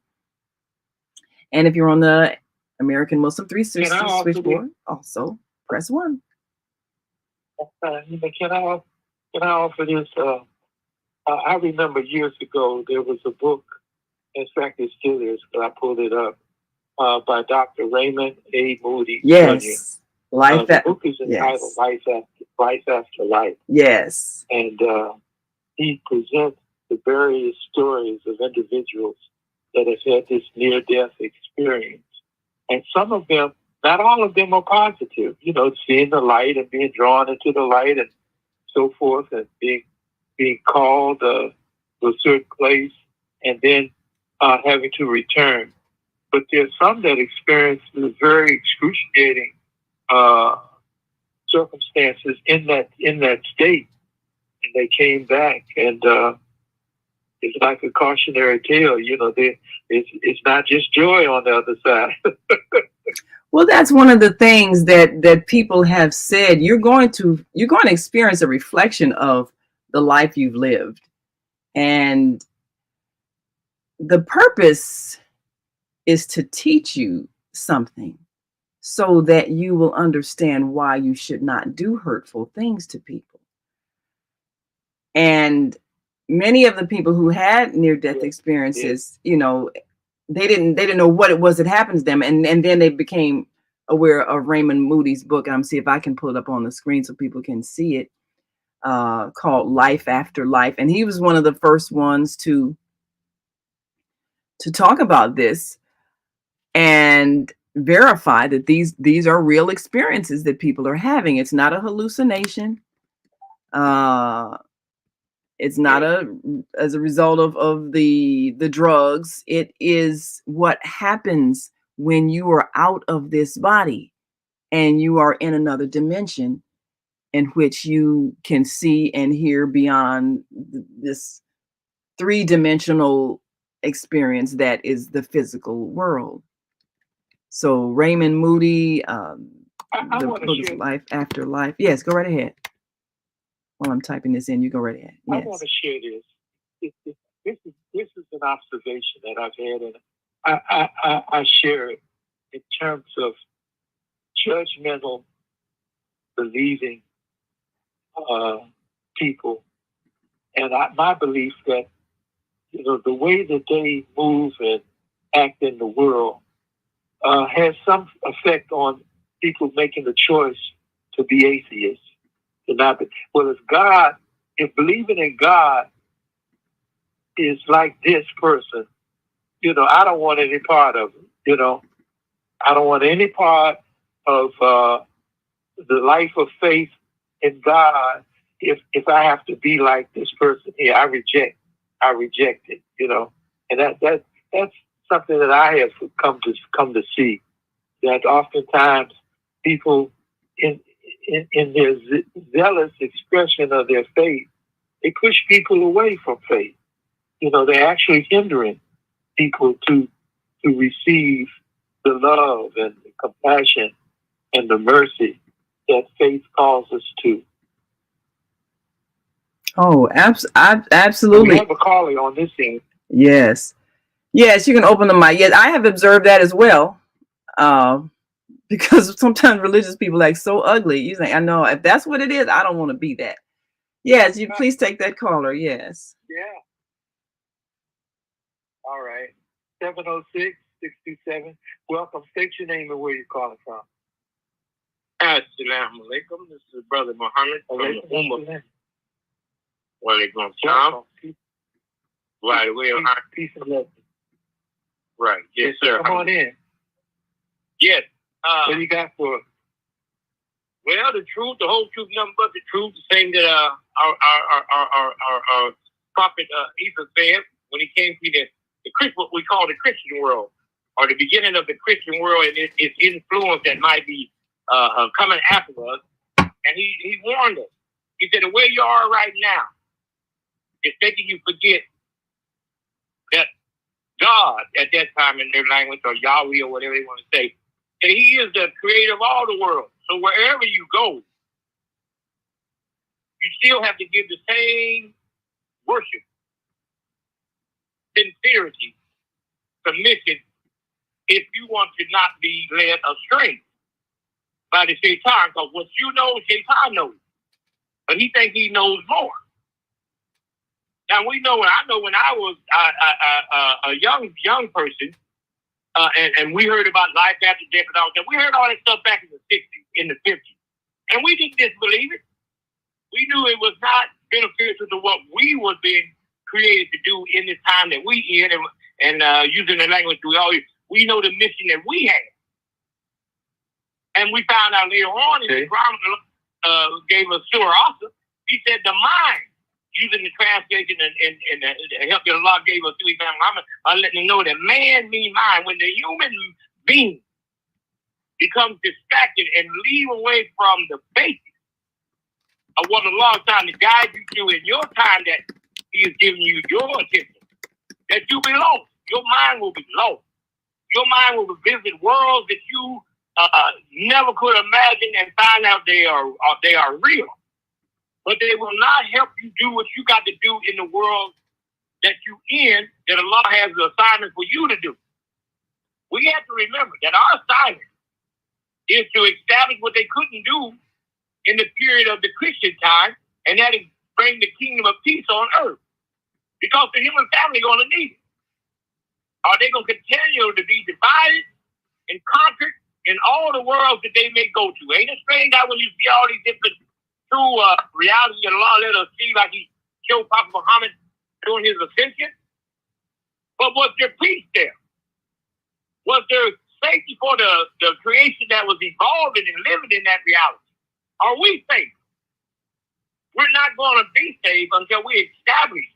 And if you're on the American Muslim 360 switchboard, also press 1. Can I offer this? I remember years ago there was a book. In fact, it still is, but I pulled it up by Dr. Raymond A. Moody. Yes, Jr. The book is entitled Life After Life. Yes, and he presents the various stories of individuals that have had this near-death experience, and some of them, not all of them, are positive. You know, seeing the light and being drawn into the light and so forth, and being called to a certain place and then having to return. But there's some that experience the very excruciating circumstances in that state, and they came back, and it's like a cautionary tale. It's not just joy on the other side. Well, that's one of the things that people have said. You're going to experience a reflection of the life you've lived, and the purpose is to teach you something so that you will understand why you should not do hurtful things to people. And many of the people who had near-death experiences, they didn't know what it was that happened to them, and then they became aware of Raymond Moody's book. I'm see if I can pull it up on the screen so people can see it, called Life After Life, and he was one of the first ones to talk about this and verify that these are real experiences that people are having. It's not a hallucination. It's not as a result of the drugs. It is what happens when you are out of this body and you are in another dimension in which you can see and hear beyond this three-dimensional experience that is the physical world. So Raymond Moody, the book is Life After Life. Yes, go right ahead. While I'm typing this in, you go right ahead. Yes. I want to share this. This is an observation that I've had, and I share it in terms of judgmental, believing people, and my belief that the way that they move and act in the world has some effect on people making the choice to be atheists. To not be. Well, if believing in God is like this person, I don't want any part of it. I don't want any part of the life of faith in God. If I have to be like this person here, I reject it. And that's something that I have come to see, that oftentimes people in their zealous expression of their faith, they push people away from faith. They're actually hindering people to receive the love and the compassion and the mercy that faith calls us to. Oh, absolutely. We have a caller on this end. Yes, you can open the mic. Yes, I have observed that as well. Because sometimes religious people act so ugly. You think, I know, if that's what it is, I don't want to be that. Yes, you please take that caller. Yes. Yeah. All right. 706-627. Welcome. State your name and where you're calling from. Assalamu alaikum. This is Brother Muhammad from Umar. Walaikum salam. Right away. Peace and love. Right. Yes, sir. Come on in. Yes. What do you got for us? Well, the truth, the whole truth, nothing but the truth. The same that our prophet Isa said when he came to the what we call the Christian world, or the beginning of the Christian world, and its influence that might be coming after us. And he warned us. He said, the way you are right now is making you forget that God, at that time in their language, or Yahweh, or whatever they want to say, that he is the creator of all the world. So wherever you go, you still have to give the same worship, sincerity, submission, if you want to not be led astray by the Shaitan. Because what you know, Shaitan knows. But he thinks he knows more. Now we know, and I know when I was a young person, and we heard about life after death and all that. We heard all that stuff back in the 60s, in the 50s. And we didn't disbelieve it. We knew it was not beneficial to what we were being created to do in this time that we in, and using the language we know the mission that we had. And we found out later on in the Chronicle gave us Surah also. He said the mind using the translation and the help that Allah gave us through Imam Muhammad, by letting them know that man means mind. When the human being becomes distracted and leave away from the basics of what Allah is trying to guide you through in your time that He is giving you your attention, that you be lost. Your mind will be lost. Your mind will visit worlds that you never could imagine and find out they are real. But they will not help you do what you got to do in the world that you in, that Allah has an assignment for you to do. We have to remember that our assignment is to establish what they couldn't do in the period of the Christian time, and that is bring the kingdom of peace on earth. Because the human family are going to need it. Are they going to continue to be divided and conquered in all the worlds that they may go to? Ain't it strange that when you see all these different true reality that Allah let us see, like He showed Prophet Muhammad during his ascension? But was there peace there? Was there safety for the creation that was evolving and living in that reality? Are we safe? We're not going to be safe until we establish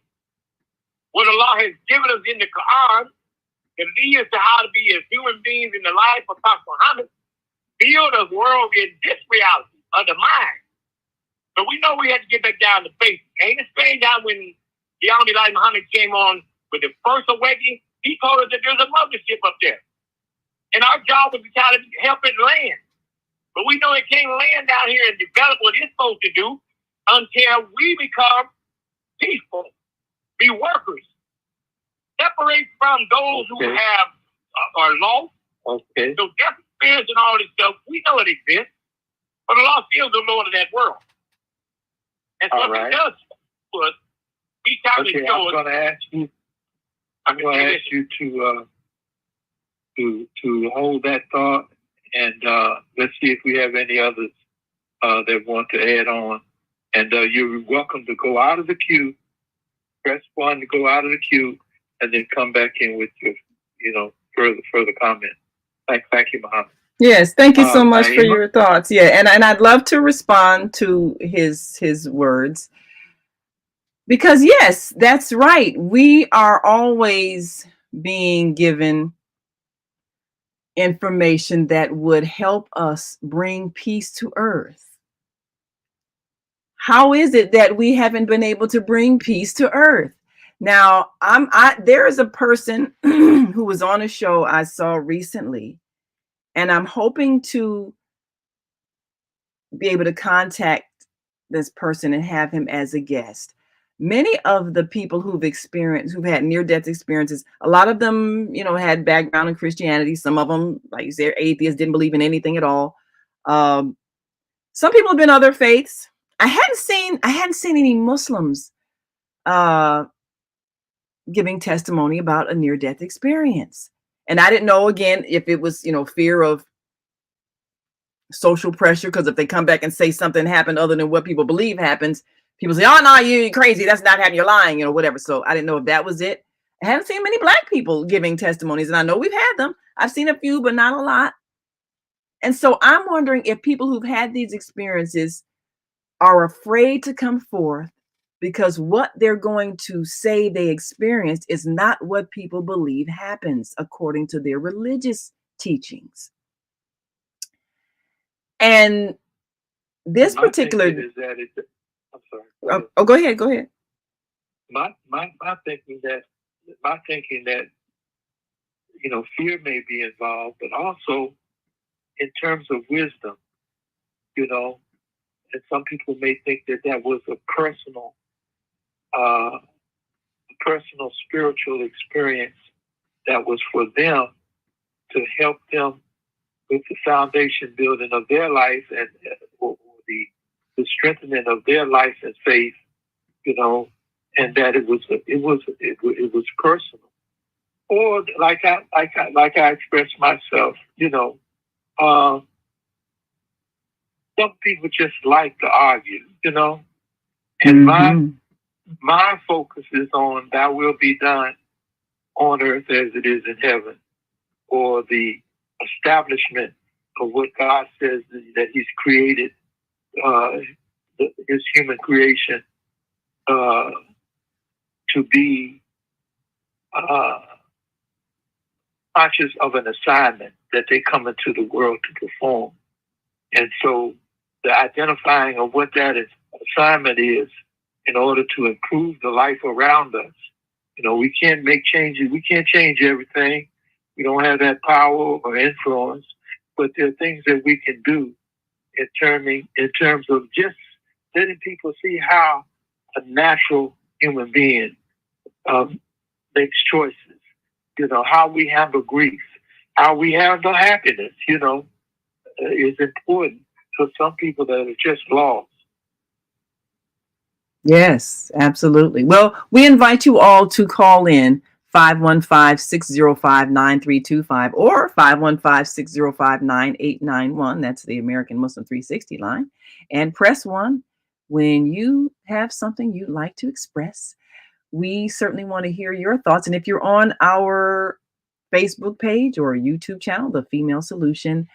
what Allah has given us in the Quran to lead us to how to be as human beings in the life of Prophet Muhammad, build a world in this reality of the mind. But we know we have to get back down to basics. Ain't it strange that when the Honorable Elijah Muhammad came on with the first awakening, he told us that there's a mothership up there. And our job was to try to help it land. But we know it can't land down here and develop what it's supposed to do until we become peaceful, be workers, separate from those who are lost. Okay. So death experience and all this stuff, we know it exists, but Allah still the Lord of that world. And so He does for us. He's trying to show us. I'm going to ask you to hold that thought, and let's see if we have any others that want to add on. And you're welcome to go out of the queue. Press 1 to go out of the queue, and then come back in with your, further comment. Thank you, Muhammad. Yes, thank you so much for your thoughts. Yeah, and I'd love to respond to his words. Because yes, that's right. We are always being given information that would help us bring peace to earth. How is it that we haven't been able to bring peace to earth? Now, there is a person who was on a show I saw recently, and I'm hoping to be able to contact this person and have him as a guest. Many of the people who've had near-death experiences, a lot of them, had background in Christianity. Some of them, like you say, atheists, didn't believe in anything at all. Some people have been other faiths. I hadn't seen any Muslims giving testimony about a near-death experience. And I didn't know, again, if it was, fear of social pressure, because if they come back and say something happened other than what people believe happens, people say, oh, no, you're crazy. That's not happening. You're lying, whatever. So I didn't know if that was it. I haven't seen many Black people giving testimonies, and I know we've had them. I've seen a few, but not a lot. And so I'm wondering if people who've had these experiences are afraid to come forth because what they're going to say they experienced is not what people believe happens according to their religious teachings. And this particular, I'm sorry. Go ahead. My thinking that fear may be involved, but also in terms of wisdom, and some people may think that was a personal spiritual experience that was for them to help them with the foundation building of their life and the strengthening of their life and faith, and that it was personal. Or like I expressed myself, some people just like to argue, and my focus is on thy will be done on earth as it is in heaven, or the establishment of what God says that He's created, His human creation to be conscious of an assignment that they come into the world to perform. And so the identifying of what that assignment is in order to improve the life around us. We can't make changes. We can't change everything. We don't have that power or influence, but there are things that we can do in terms of just letting people see how a natural human being makes choices. How we handle grief, how we handle happiness, is important for some people that are just lost. Yes, absolutely. Well, we invite you all to call in 515-605-9325 or 515-605-9891. That's the American Muslim 360 line. And press 1 when you have something you'd like to express. We certainly want to hear your thoughts. And if you're on our Facebook page or YouTube channel, The Female Solution,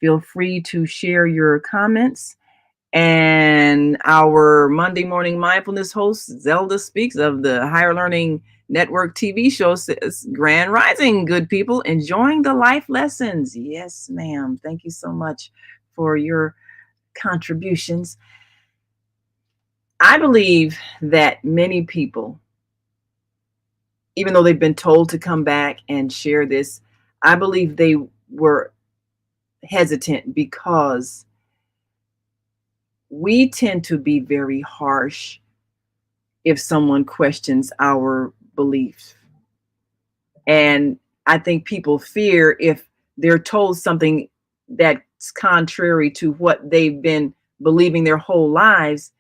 feel free to share your comments. And our Monday morning mindfulness host, Zelda Speaks of the Higher Learning Network TV show, says, Grand Rising, good people, enjoying the life lessons. Yes, ma'am. Thank you so much for your contributions. I believe that many people, even though they've been told to come back and share this, I believe they were hesitant because we tend to be very harsh if someone questions our beliefs. And I think people fear if they're told something that's contrary to what they've been believing their whole lives,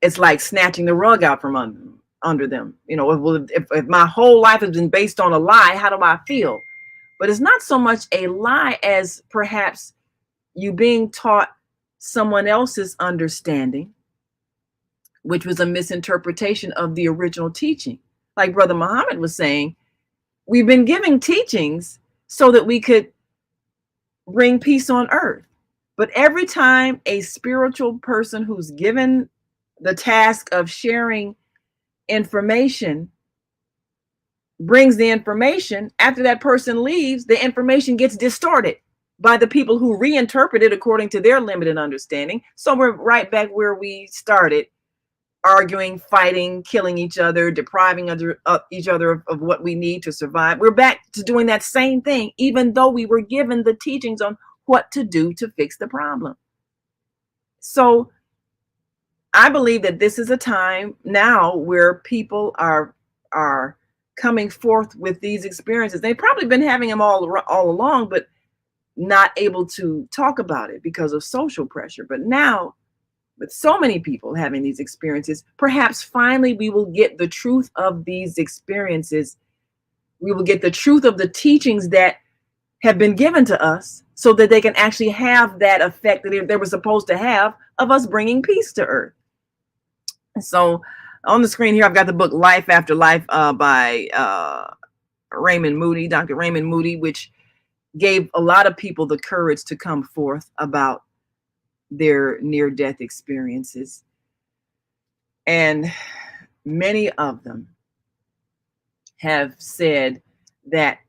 it's like snatching the rug out from under them. If my whole life has been based on a lie, how do I feel? But it's not so much a lie as perhaps you being taught someone else's understanding, which was a misinterpretation of the original teaching. Like Brother Muhammad was saying, we've been giving teachings so that we could bring peace on earth. But every time a spiritual person who's given the task of sharing information brings the information, after that person leaves, the information gets distorted by the people who reinterpret it according to their limited understanding. So we're right back where we started, arguing, fighting, killing each other, depriving each other of what we need to survive. We're back to doing that same thing, even though we were given the teachings on what to do to fix the problem. So I believe that this is a time now where people are coming forth with these experiences. They've probably been having them all along, but not able to talk about it because of social pressure. But now, with so many people having these experiences, perhaps finally we will get the truth of these experiences. We will get the truth of the teachings that have been given to us so that they can actually have that effect that they were supposed to have of us bringing peace to earth. So on the screen here, I've got the book Life After Life by Raymond Moody, Dr. Raymond Moody, which gave a lot of people the courage to come forth about their near-death experiences. And many of them have said that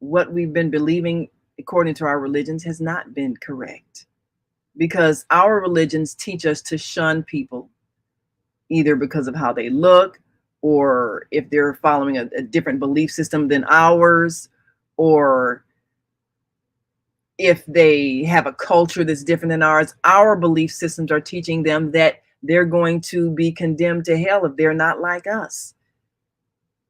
what we've been believing according to our religions has not been correct, because our religions teach us to shun people, either because of how they look, or if they're following a different belief system than ours, or if they have a culture that's different than ours. Our belief systems are teaching them that they're going to be condemned to hell if they're not like us.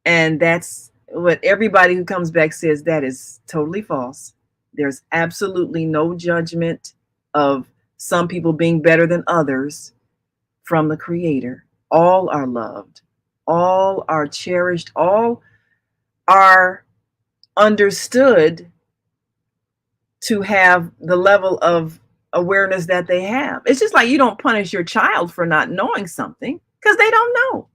And that's what everybody who comes back says. That is totally false. There's absolutely no judgment of some people being better than others from the Creator. All are loved, all are cherished, all are understood to have the level of awareness that they have. It's just like you don't punish your child for not knowing something because they don't know.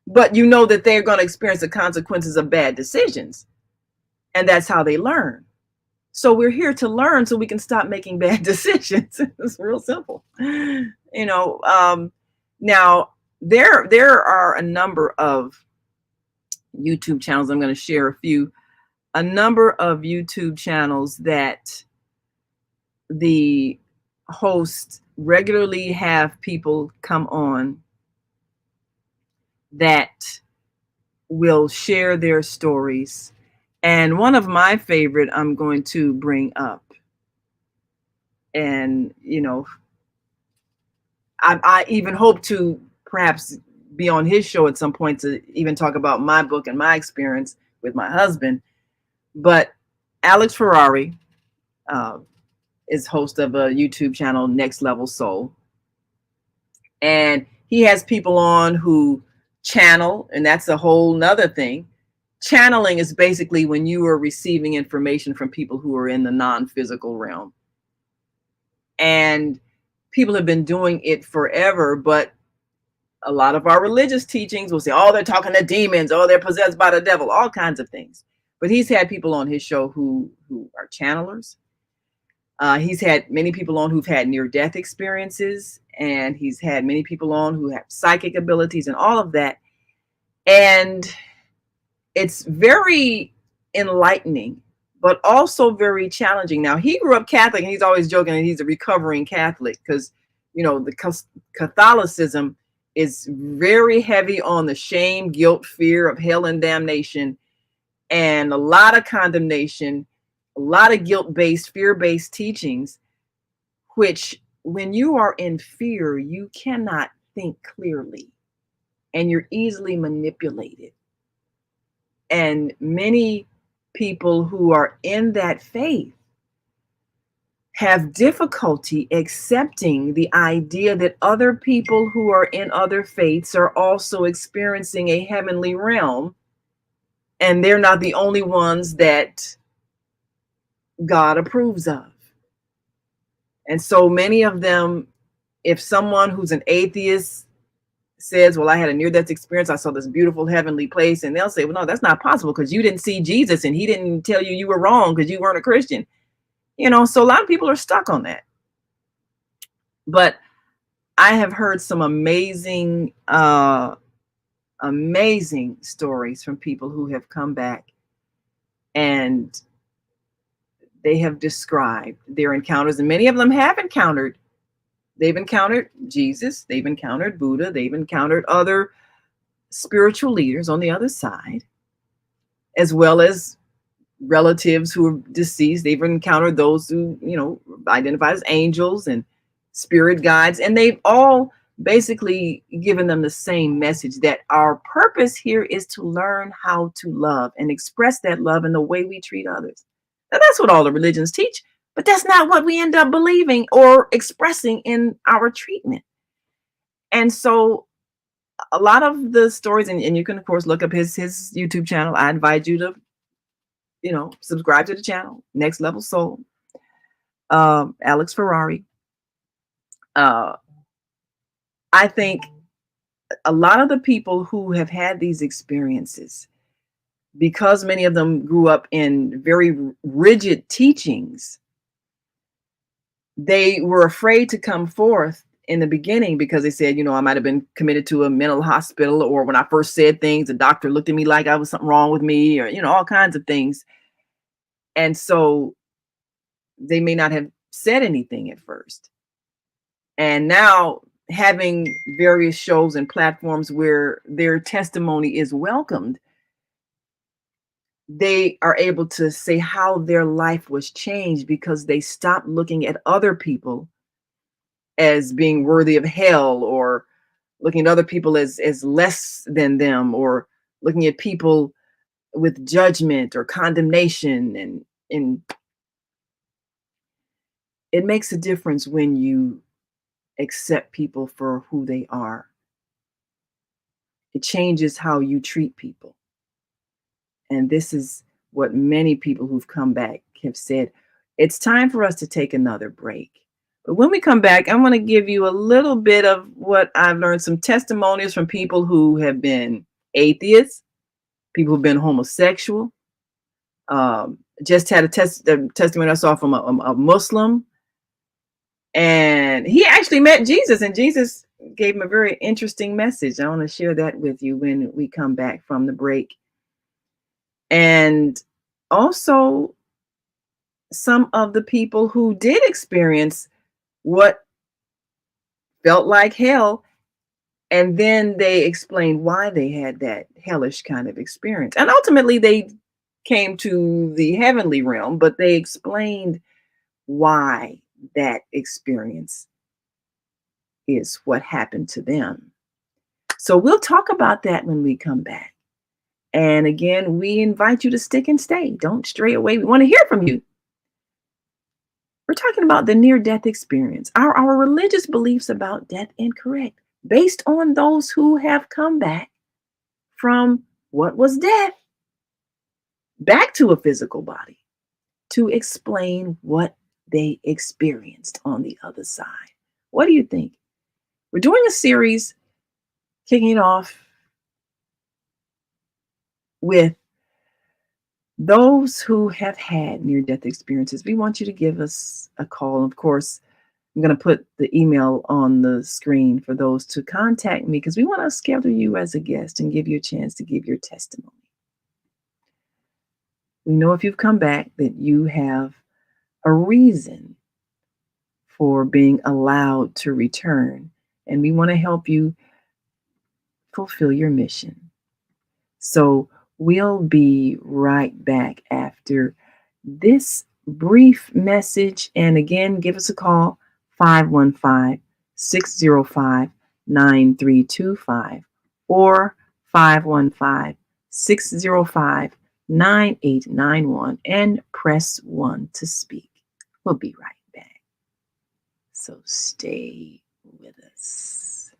But you know that they're going to experience the consequences of bad decisions. And that's how they learn. So we're here to learn so we can stop making bad decisions. It's real simple. Now, there are a number of YouTube channels. I'm going to share a few. A number of YouTube channels that the hosts regularly have people come on that will share their stories. And one of my favorite I'm going to bring up. And, you know, I even hope to perhaps be on his show at some point to even talk about my book and my experience with my husband. But Alex Ferrari is host of a YouTube channel, Next Level Soul. And he has people on who channel, and that's a whole nother thing. Channeling is basically when you are receiving information from people who are in the non-physical realm. And people have been doing it forever, but a lot of our religious teachings will say, oh, they're talking to demons, oh, they're possessed by the devil, all kinds of things. But he's had people on his show who are channelers. He's had many people on who've had near-death experiences, and he's had many people on who have psychic abilities and all of that. And it's very enlightening, but also very challenging. Now, he grew up Catholic, and he's always joking that he's a recovering Catholic because, you know, the Catholicism is very heavy on the shame, guilt, fear of hell and damnation, and a lot of condemnation, a lot of guilt-based, fear-based teachings, which when you are in fear, you cannot think clearly and you're easily manipulated. And many people who are in that faith have difficulty accepting the idea that other people who are in other faiths are also experiencing a heavenly realm, and they're not the only ones that God approves of. And so many of them, if someone who's an atheist says, well, I had a near-death experience, I saw this beautiful heavenly place, and they'll say, well, no, that's not possible because you didn't see Jesus and he didn't tell you you were wrong because you weren't a Christian. You know, so a lot of people are stuck on that. But I have heard some amazing, amazing stories from people who have come back and they have described their encounters, and many of them have encountered. They've encountered Jesus, they've encountered Buddha, they've encountered other spiritual leaders on the other side, as well as relatives who are deceased. They've encountered those who, you know, identify as angels and spirit guides, and they've all basically given them the same message that our purpose here is to learn how to love and express that love in the way we treat others. Now, that's what all the religions teach, but that's not what we end up believing or expressing in our treatment. And so a lot of the stories, and you can, of course, look up his YouTube channel. I invite you to, you know, subscribe to the channel, Next Level Soul, Alex Ferrari. I think a lot of the people who have had these experiences, because many of them grew up in very rigid teachings, they were afraid to come forth in the beginning because they said, you know, I might have been committed to a mental hospital, or when I first said things, the doctor looked at me like I was something wrong with me, or, you know, all kinds of things. And so they may not have said anything at first. And now, having various shows and platforms where their testimony is welcomed, they are able to say how their life was changed because they stopped looking at other people as being worthy of hell, or looking at other people as less than them, or looking at people with judgment or condemnation. And it makes a difference when you accept people for who they are. It changes how you treat people. And this is what many people who've come back have said. It's time for us to take another break. But when we come back, I'm going to give you a little bit of what I've learned, some testimonials from people who have been atheists, people who've been homosexual. Just had a testimony I saw from a Muslim. And he actually met Jesus, and Jesus gave him a very interesting message. I want to share that with you when we come back from the break. And also some of the people who did experience what felt like hell, and then they explained why they had that hellish kind of experience. And ultimately they came to the heavenly realm, but they explained why that experience is what happened to them. So we'll talk about that when we come back. And again, we invite you to stick and stay. Don't stray away. We want to hear from you. We're talking about the near-death experience. Are our religious beliefs about death incorrect, based on those who have come back from what was death back to a physical body to explain what they experienced on the other side? What do you think? We're doing a series, kicking it off with those who have had near-death experiences. We want you to give us a call. Of course, I'm going to put the email on the screen for those to contact me, because we want to schedule you as a guest and give you a chance to give your testimony. We know if you've come back that you have a reason for being allowed to return, and we want to help you fulfill your mission. So we'll be right back after this brief message. And again, give us a call, 515-605-9325 or 515-605-9891, and press 1 to speak. We'll be right back. So stay with us.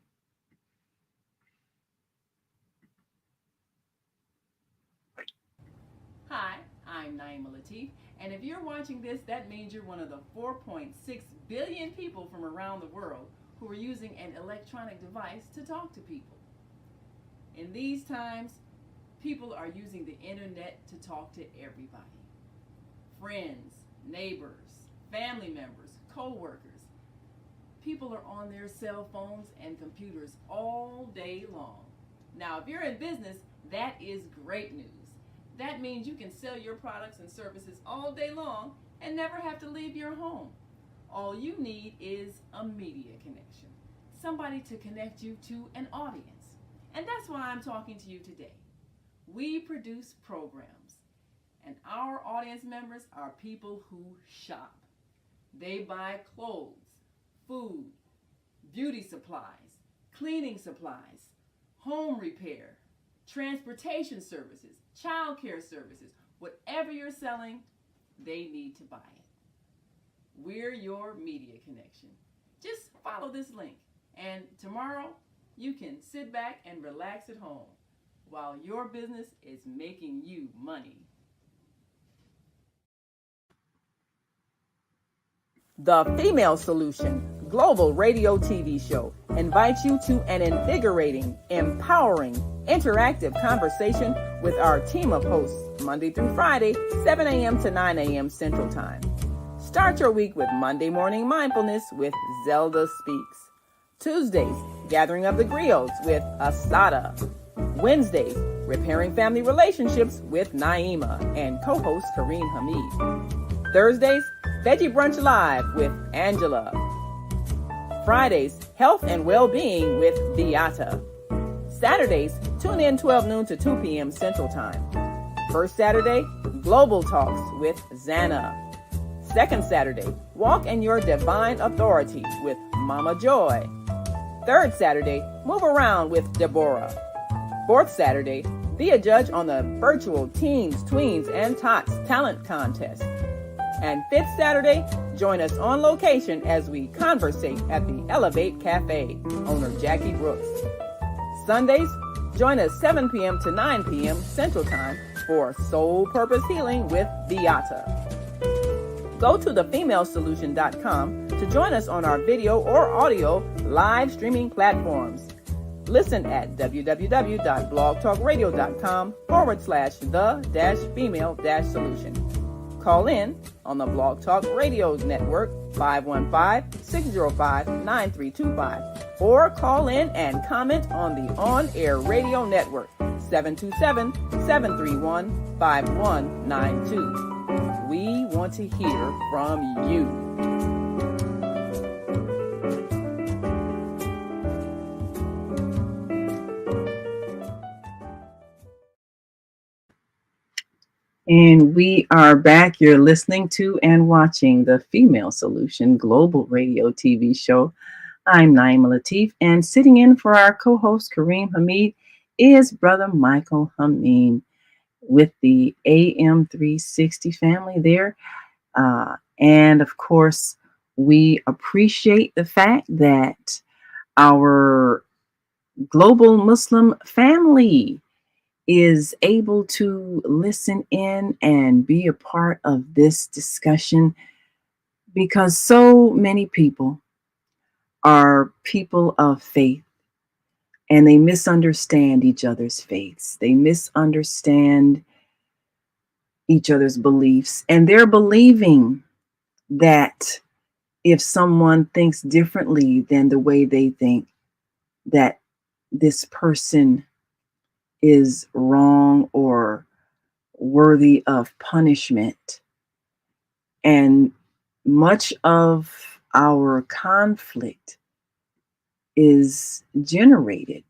Hi, I'm Naima Latif, and if you're watching this, that means you're one of the 4.6 billion people from around the world who are using an electronic device to talk to people. In these times, people are using the internet to talk to everybody. Friends, neighbors, family members, co-workers. People are on their cell phones and computers all day long. Now, if you're in business, that is great news. That means you can sell your products and services all day long and never have to leave your home. All you need is a media connection, somebody to connect you to an audience. And that's why I'm talking to you today. We produce programs, and our audience members are people who shop. They buy clothes, food, beauty supplies, cleaning supplies, home repair, transportation services, child care services. Whatever you're selling, they need to buy it. We're your media connection. Just follow this link, and tomorrow you can sit back and relax at home while your business is making you money. The Female Solution Global Radio TV Show invites you to an invigorating, empowering, interactive conversation with our team of hosts Monday through Friday, 7 a.m. to 9 a.m. Central Time. Start your week with Monday Morning Mindfulness with Zelda Speaks. Tuesdays, Gathering of the Griots with Asada. Wednesdays, Repairing Family Relationships with Naima and co-host Kareem Hamid. Thursdays, Veggie Brunch Live with Angela. Fridays, Health and Well-Being with Beata. Saturdays, tune in 12 noon to 2 p.m. Central Time. First Saturday, Global Talks with Zana. Second Saturday, Walk in Your Divine Authority with Mama Joy. Third Saturday, Move Around with Deborah. Fourth Saturday, be a judge on the virtual Teens, Tweens, and Tots Talent Contest. And fifth Saturday, join us on location as we conversate at the Elevate Cafe, owner Jackie Brooks. Sundays, join us 7 p.m. to 9 p.m. Central Time for Soul Purpose Healing with Beata. Go to thefemalesolution.com to join us on our video or audio live streaming platforms. Listen at www.blogtalkradio.com/the-female-solution. Call in on the Blog Talk Radio Network, 515-605-9325. or call in and comment on the on-air radio network, 727-731-5192. We want to hear from you. And we are back. You're listening to and watching the Female Solution Global Radio TV show. I'm Naima Latif, and sitting in for our co-host Kareem Hamid is Brother Michael Hameen with the AM 360 family there. And of course, we appreciate the fact that our global Muslim family is able to listen in and be a part of this discussion, because so many people are people of faith and they misunderstand each other's faiths. They misunderstand each other's beliefs, and they're believing that if someone thinks differently than the way they think, that this person is wrong or worthy of punishment. And much of our conflict is generated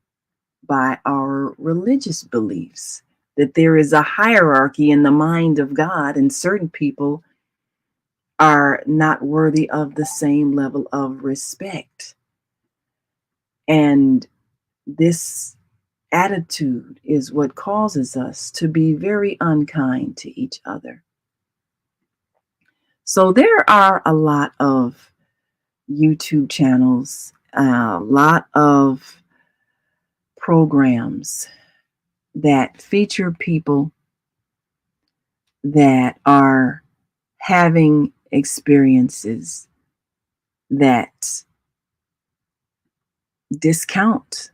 by our religious beliefs, that there is a hierarchy in the mind of God, and certain people are not worthy of the same level of respect. And this attitude is what causes us to be very unkind to each other. So there are a lot of YouTube channels, a lot of programs that feature people that are having experiences that discount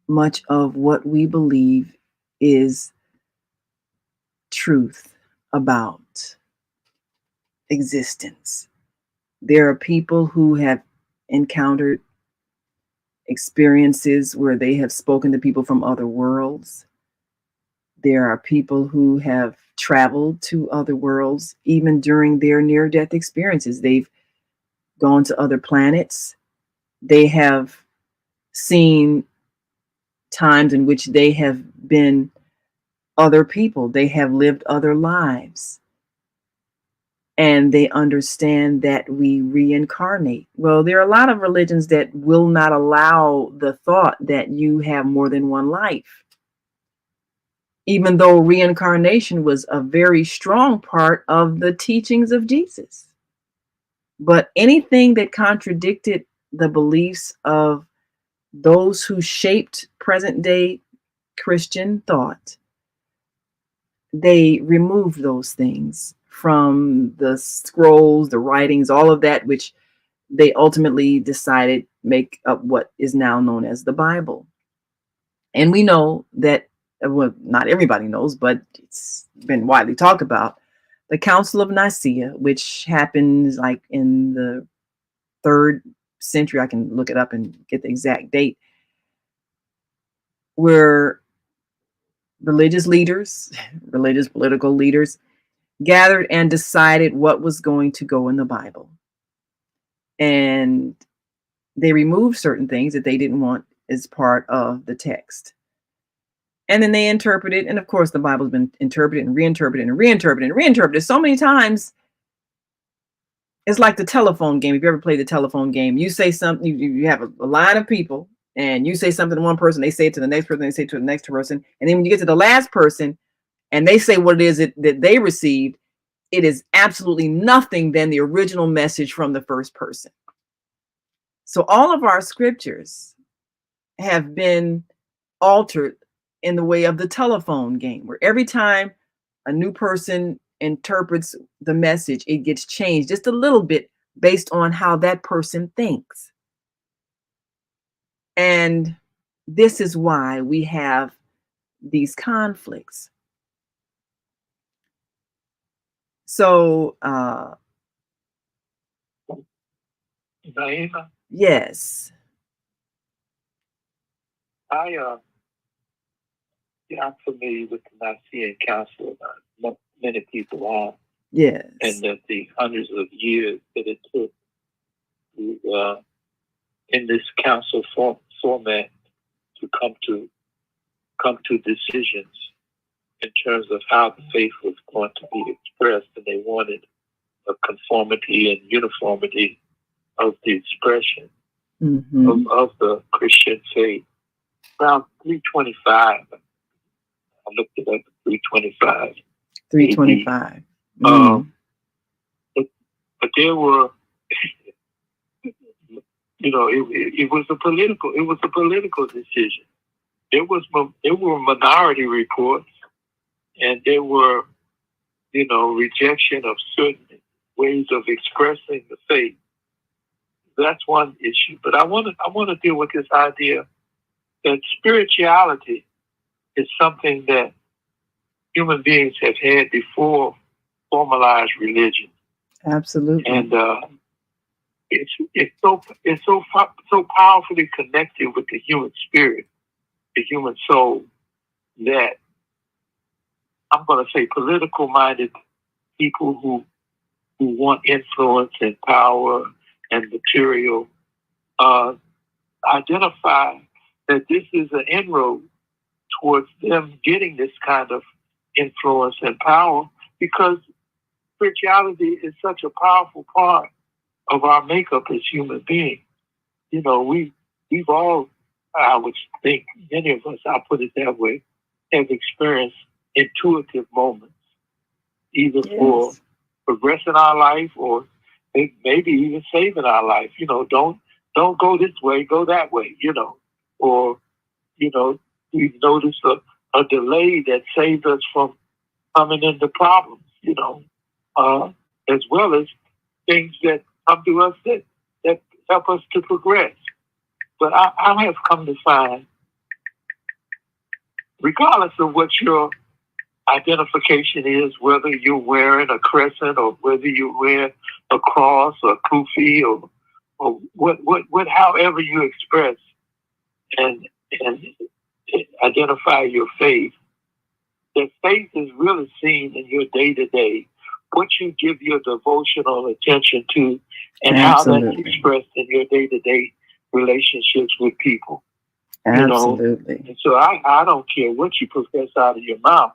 much of what we believe is truth about existence. There are people who have encountered experiences where they have spoken to people from other worlds. There are people who have traveled to other worlds, even during their near-death experiences. They've gone to other planets. They have seen times in which they have been other people. They have lived other lives. And they understand that we reincarnate. Well, there are a lot of religions that will not allow the thought that you have more than one life, even though reincarnation was a very strong part of the teachings of Jesus. But anything that contradicted the beliefs of those who shaped present day Christian thought, they removed those things from the scrolls, the writings, all of that, which they ultimately decided make up what is now known as the Bible. And we know that, well, not everybody knows, but it's been widely talked about, the Council of Nicaea, which happened like in the 3rd century. I can look it up and get the exact date, where religious leaders, religious political leaders gathered and decided what was going to go in the Bible. And they removed certain things that they didn't want as part of the text. And then they interpreted, and of course the Bible's been interpreted and reinterpreted and reinterpreted and reinterpreted so many times. It's like the telephone game. If you ever played the telephone game, you say something, you have a line of people, and you say something to one person, they say it to the next person, they say it to the next person. And then when you get to the last person and they say what it is that they received, it is absolutely nothing than the original message from the first person. So all of our scriptures have been altered in the way of the telephone game, where every time a new person interprets the message, it gets changed just a little bit based on how that person thinks. And this is why we have these conflicts. So, Naima, yes. I'm familiar with the Nicene Council. Many people are. Yes. And that the hundreds of years that it took to, in this council format to come to decisions in terms of how the faith was going to be expressed, and they wanted a conformity and uniformity of the expression of the Christian faith. Around 325, I looked it up, 325. 325. But there were, it was a political decision. There were minority reports, and there were, rejection of certain ways of expressing the faith. That's one issue. But I want to deal with this idea that spirituality is something that human beings have had before formalized religion. Absolutely. And it's so powerfully connected with the human spirit, the human soul, that I'm going to say political-minded people who want influence and power and material identify that this is an inroad towards them getting this kind of influence and power, because spirituality is such a powerful part of our makeup as human beings. We've all, I would think, many of us, I'll put it that way, have experienced intuitive moments, either for progressing our life or maybe even saving our life. Don't go this way, go that way, or, we've noticed a delay that saved us from coming into problems, as well as things that come to us that help us to progress. But I have come to find, regardless of what your identification is, whether you're wearing a crescent or whether you wear a cross or a kufi or what however you express and identify your faith, that faith is really seen in your day-to-day, what you give your devotional attention to, and Absolutely. how that's expressed in your day-to-day relationships with people. Absolutely. And so I don't care what you profess out of your mouth.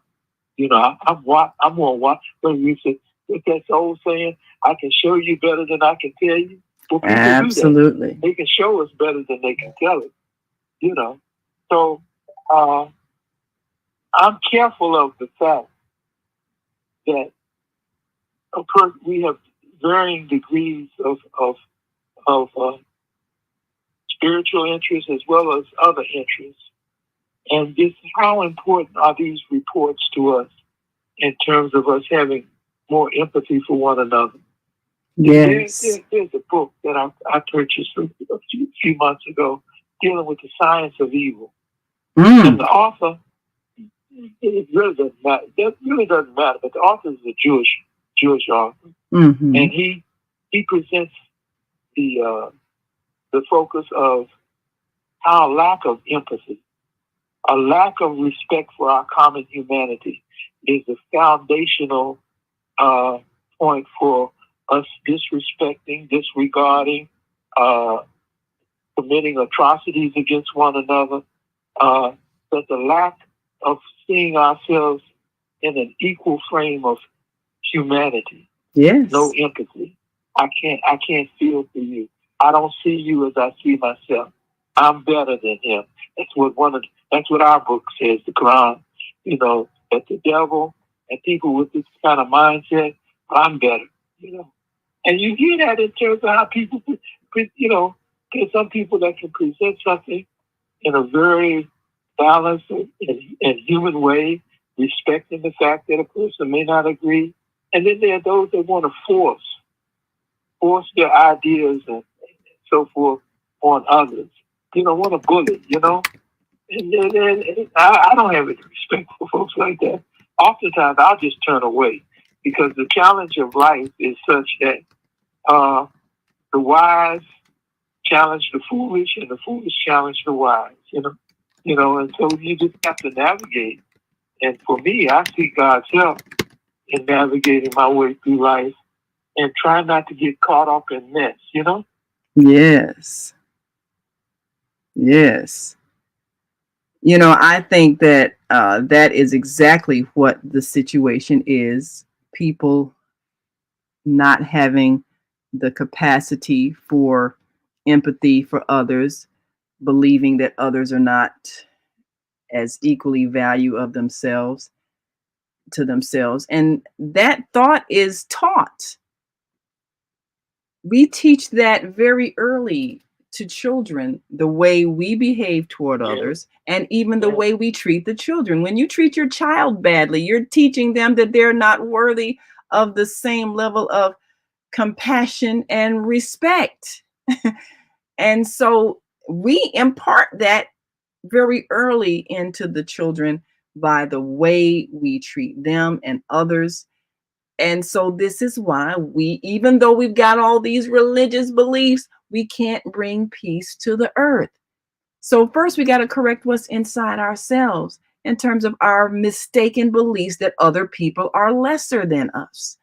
I'm gonna watch. What you said, with that old saying, I can show you better than I can tell you. Well, people Absolutely. do that. They can show us better than they can tell it. So I'm careful of the fact that, of course, we have varying degrees of spiritual interests as well as other interests. And just how important are these reports to us in terms of us having more empathy for one another? Yes. There's a book that I purchased a few months ago dealing with the science of evil. And the author, it really doesn't matter. That really doesn't matter. But the author is a Jewish author, and he presents the focus of how a lack of empathy, a lack of respect for our common humanity, is the foundational point for us disrespecting, disregarding, committing atrocities against one another. That the lack of seeing ourselves in an equal frame of humanity. Yes. No empathy. I can't feel for you. I don't see you as I see myself. I'm better than him. That's what our book says, the Quran. That the devil and people with this kind of mindset, I'm better. And you hear that in terms of how people, there's some people that can present something in a very balanced and human way, respecting the fact that a person may not agree. And then there are those that want to force their ideas and so forth on others. Want to bully, And I don't have any respect for folks like that. Oftentimes, I'll just turn away because the challenge of life is such that the wise challenge the foolish and the foolish challenge the wise, And so you just have to navigate. And for me, I see God's help in navigating my way through life and try not to get caught up in mess, Yes. Yes. I think that that is exactly what the situation is. People not having the capacity for empathy for others, believing that others are not as equally value of themselves to themselves. And that thought is taught. We teach that very early to children, the way we behave toward others, and even the way we treat the children. When you treat your child badly, you're teaching them that they're not worthy of the same level of compassion and respect. And so we impart that very early into the children by the way we treat them and others. And so this is why we, even though we've got all these religious beliefs, we can't bring peace to the earth. So first we got to correct what's inside ourselves in terms of our mistaken beliefs that other people are lesser than us.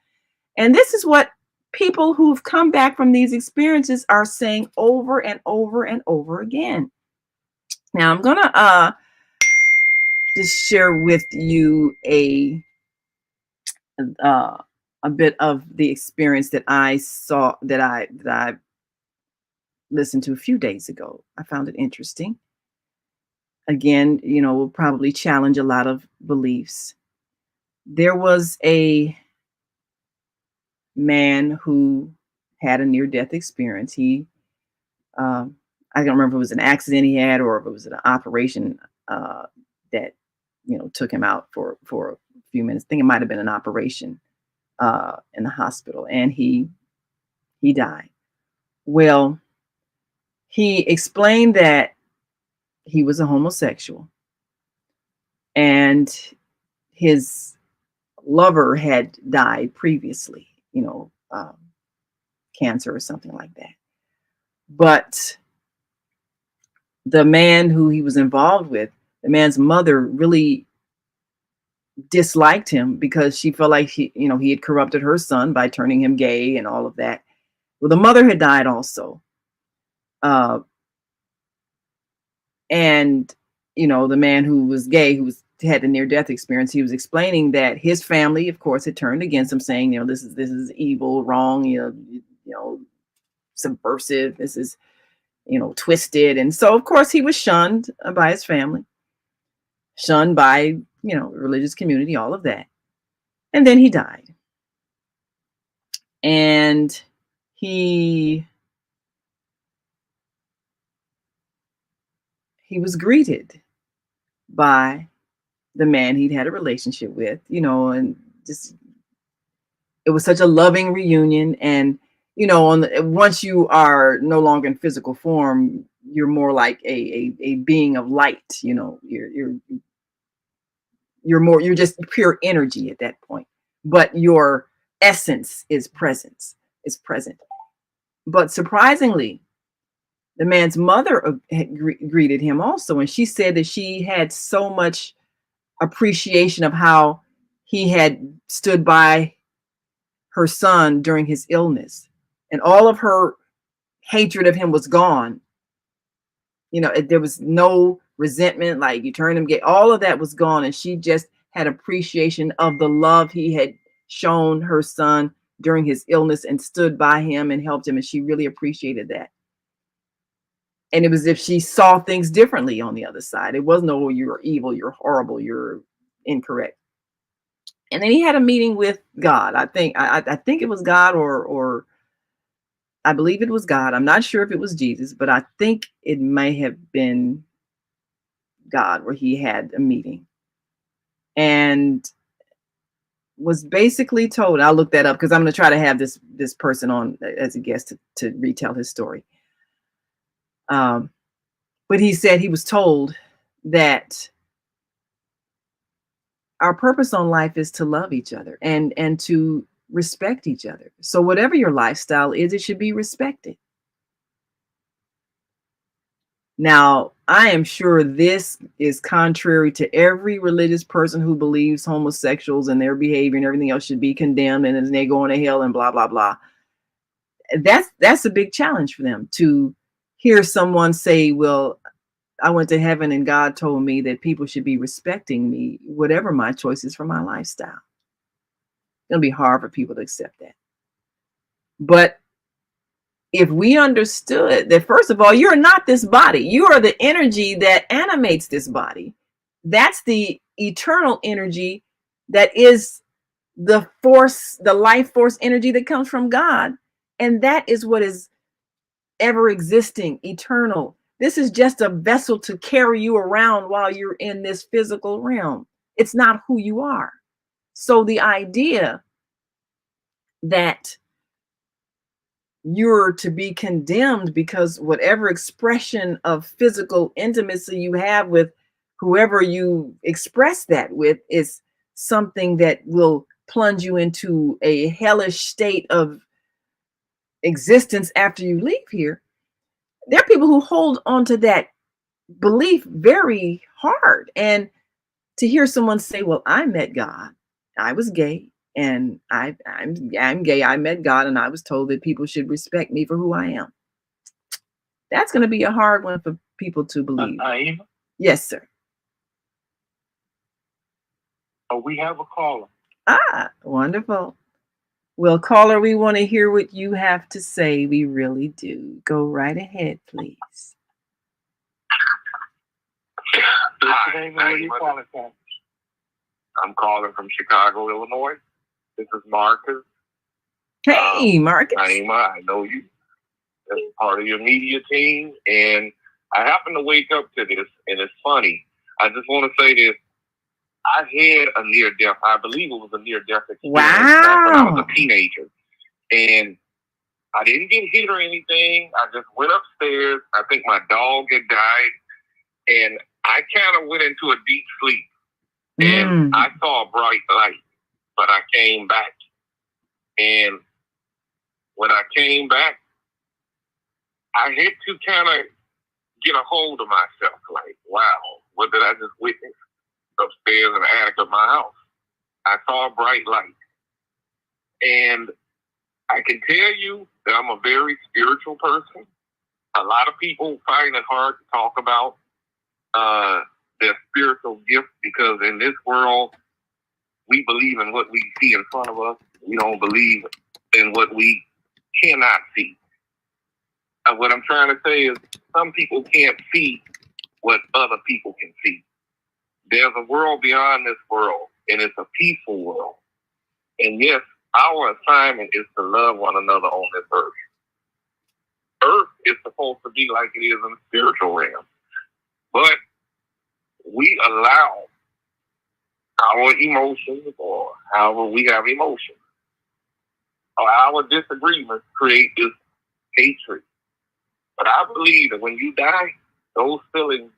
And this is what people who've come back from these experiences are saying over and over and over again. Now I'm going to just share with you a bit of the experience that I saw that I listened to a few days ago. I found it interesting. Again, will probably challenge a lot of beliefs. There was a man who had a near-death experience. I don't remember if it was an accident he had or if it was an operation that took him out for a few minutes. I think it might have been an operation in the hospital, and he died. Well, he explained that he was a homosexual and his lover had died previously, cancer or something like that. But the man who he was involved with, the man's mother really disliked him because she felt like he had corrupted her son by turning him gay and all of that. Well, the mother had died also. And the man who was gay, had a near-death experience, he was explaining that his family, of course, had turned against him, saying, this is evil, wrong, subversive, this is, twisted. And so, of course, he was shunned by his family, shunned by, religious community, all of that. And then he died. And he was greeted by the man he'd had a relationship with, and just, it was such a loving reunion. And, once you are no longer in physical form, you're more like a being of light, you're just pure energy at that point, but your essence is present. But surprisingly, the man's mother had greeted him also, and she said that she had so much appreciation of how he had stood by her son during his illness, and all of her hatred of him was gone. There was no resentment, like you turned him gay, all of that was gone. And she just had appreciation of the love he had shown her son during his illness and stood by him and helped him. And she really appreciated that. And it was as if she saw things differently on the other side. It wasn't, oh, you're evil, you're horrible, you're incorrect. And then he had a meeting with God. I think it was God, or I believe it was God. I'm not sure if it was Jesus, but I think it may have been God, where he had a meeting and was basically told, I'll look that up because I'm going to try to have this person on as a guest to retell his story. But he said he was told that our purpose on life is to love each other and to respect each other. So whatever your lifestyle is, it should be respected. Now, I am sure this is contrary to every religious person who believes homosexuals and their behavior and everything else should be condemned and they're going to hell and blah, blah, blah. That's a big challenge for them to hear someone say, well, I went to heaven and God told me that people should be respecting me, whatever my choices for my lifestyle. It'll be hard for people to accept that. But if we understood that, first of all, you're not this body, you are the energy that animates this body. That's the eternal energy that is the force, the life force energy that comes from God. And that is what is ever existing, eternal. This is just a vessel to carry you around while you're in this physical realm. It's not who you are. So the idea that you're to be condemned because whatever expression of physical intimacy you have with whoever you express that with is something that will plunge you into a hellish state of existence after you leave here. There are people who hold on to that belief very hard. And to hear someone say, well, I met God, I was gay, and I'm gay, I met God, and I was told that people should respect me for who I am. That's going to be a hard one for people to believe. Yes, sir. Oh, we have a caller. Wonderful. Well, caller, we want to hear what you have to say. We really do. Go right ahead, please. Hi, where you calling from? I'm calling from Chicago, Illinois. This is Marcus. Hey, Marcus. Naima, I know you as part of your media team, and I happened to wake up to this, and it's funny. I just want to say this. I had a near-death, I believe it was a near-death experience when I was a teenager. And I didn't get hit or anything. I just went upstairs. I think my dog had died. And I kind of went into a deep sleep. And I saw a bright light, but I came back. And when I came back, I had to kind of get a hold of myself. Like, wow, what did I just witness upstairs in the attic of my house? I saw a bright light. And I can tell you that I'm a very spiritual person. A lot of people find it hard to talk about their spiritual gifts because in this world, we believe in what we see in front of us. We don't believe in what we cannot see. What I'm trying to say is some people can't see what other people can see. There's a world beyond this world, and it's a peaceful world. And yes, our assignment is to love one another on this earth. Earth is supposed to be like it is in the spiritual realm. But we allow our emotions, or however we have emotions, or our disagreements create this hatred. But I believe that when you die, those feelings,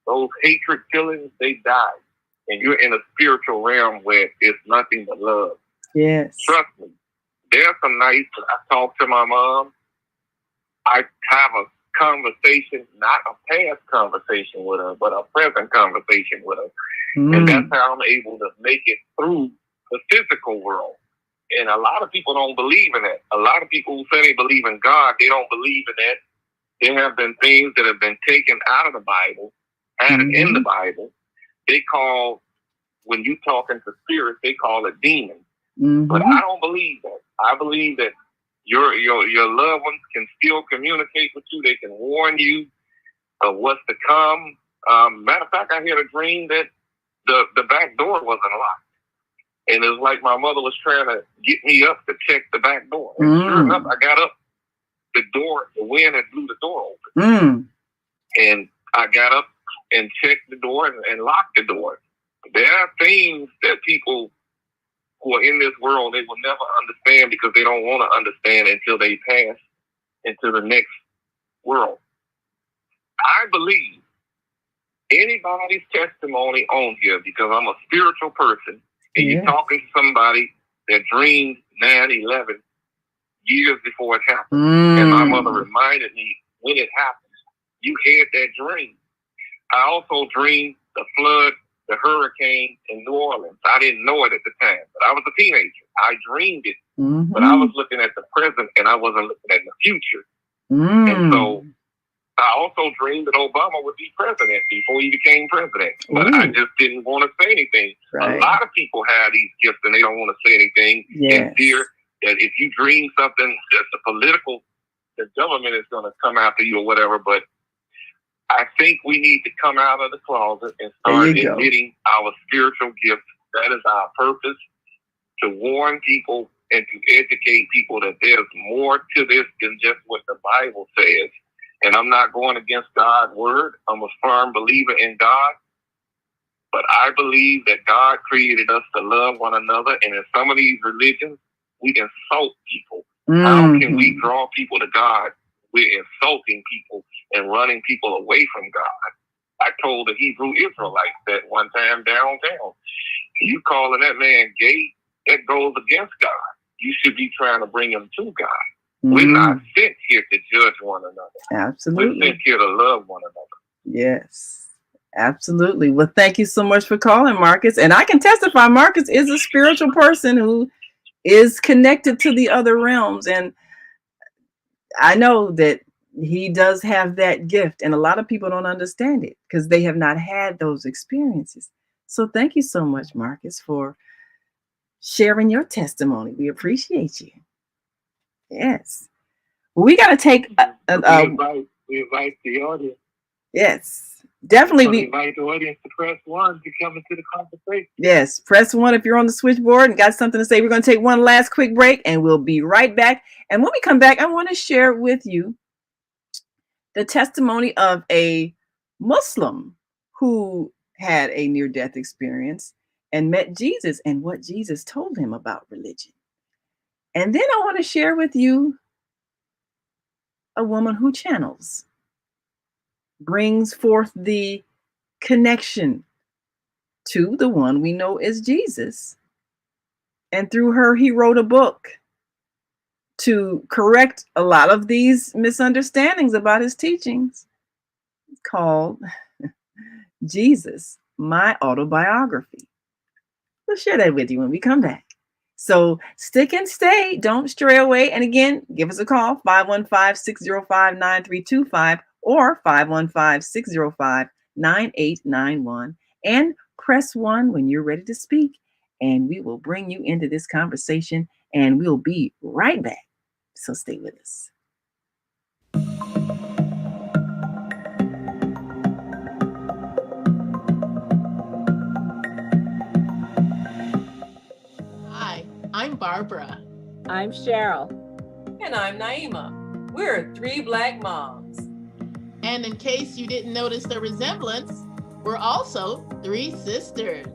those hatred feelings, they die. And you're in a spiritual realm where it's nothing but love. Yes. Trust me. There's some nights that I talk to my mom. I have a conversation, not a past conversation with her, but a present conversation with her. And that's how I'm able to make it through the physical world. And a lot of people don't believe in that. A lot of people who say they believe in God, they don't believe in that. There have been things that have been taken out of the Bible, added in the Bible. They call, when you talking to spirits, they call it demons. But I don't believe that. I believe that your loved ones can still communicate with you. They can warn you of what's to come. Matter of fact, I had a dream that the back door wasn't locked. And it was like my mother was trying to get me up to check the back door. And sure enough, I got up. The wind had blew the door open. And I got up and checked the door and locked the door. There are things that people who are in this world, they will never understand because they don't want to understand until they pass into the next world. I believe anybody's testimony on here, because I'm a spiritual person, and you're talking to somebody that dreamed 9/11 years before it happened. And my mother reminded me when it happened. you had that dream. I also dreamed the flood, the hurricane in New Orleans. I didn't know it at the time, but I was a teenager. I dreamed it, but I was looking at the present and I wasn't looking at the future. And so I also dreamed that Obama would be president before he became president, but I just didn't want to say anything. Right. A lot of people have these gifts and they don't want to say anything in fear that if you dream something that's the government is going to come after you or whatever. But I think we need to come out of the closet and start admitting our spiritual gifts. That is our purpose, to warn people and to educate people that there's more to this than just what the Bible says. And I'm not going against God's word. I'm a firm believer in God. But I believe that God created us to love one another. And in some of these religions, we insult people. How can we draw people to God? We're insulting people and running people away from God. I told the Hebrew Israelites that one time downtown. You calling that man gay, that goes against God. You should be trying to bring him to God. We're not sent here to judge one another. Absolutely. We're sent here to love one another. Yes, absolutely. Well, thank you so much for calling, Marcus. And I can testify Marcus is a spiritual person who is connected to the other realms. And I know that he does have that gift. And a lot of people don't understand it because they have not had those experiences. So thank you so much, Marcus, for sharing your testimony. We appreciate you. Yes. We got to take we invite the audience. Yes, definitely. We invite the audience to press 1 to come into the conversation. Yes, press 1 if you're on the switchboard and got something to say. We're going to take one last quick break and we'll be right back. And when we come back, I want to share with you the testimony of a Muslim who had a near-death experience and met Jesus and what Jesus told him about religion. And then I want to share with you a woman who channels, brings forth the connection to the one we know as Jesus. And through her, he wrote a book to correct a lot of these misunderstandings about his teachings called Jesus, My Autobiography. We'll share that with you when we come back. So stick and stay. Don't stray away. And again, give us a call, 515-605-9325 or 515-605-9891. And press 1 when you're ready to speak. And we will bring you into this conversation and we'll be right back. So stay with us. I'm Barbara. I'm Cheryl. And I'm Naima. We're 3 Black moms. And in case you didn't notice the resemblance, we're also 3 sisters.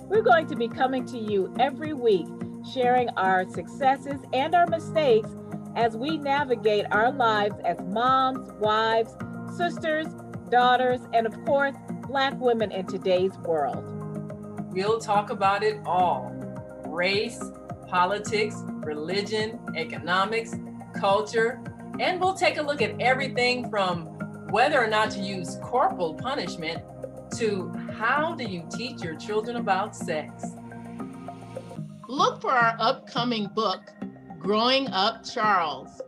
We're going to be coming to you every week, sharing our successes and our mistakes as we navigate our lives as moms, wives, sisters, daughters, and of course, Black women in today's world. We'll talk about it all. Race, politics, religion, economics, culture, and we'll take a look at everything from whether or not to use corporal punishment to how do you teach your children about sex. Look for our upcoming book, Growing Up Charles.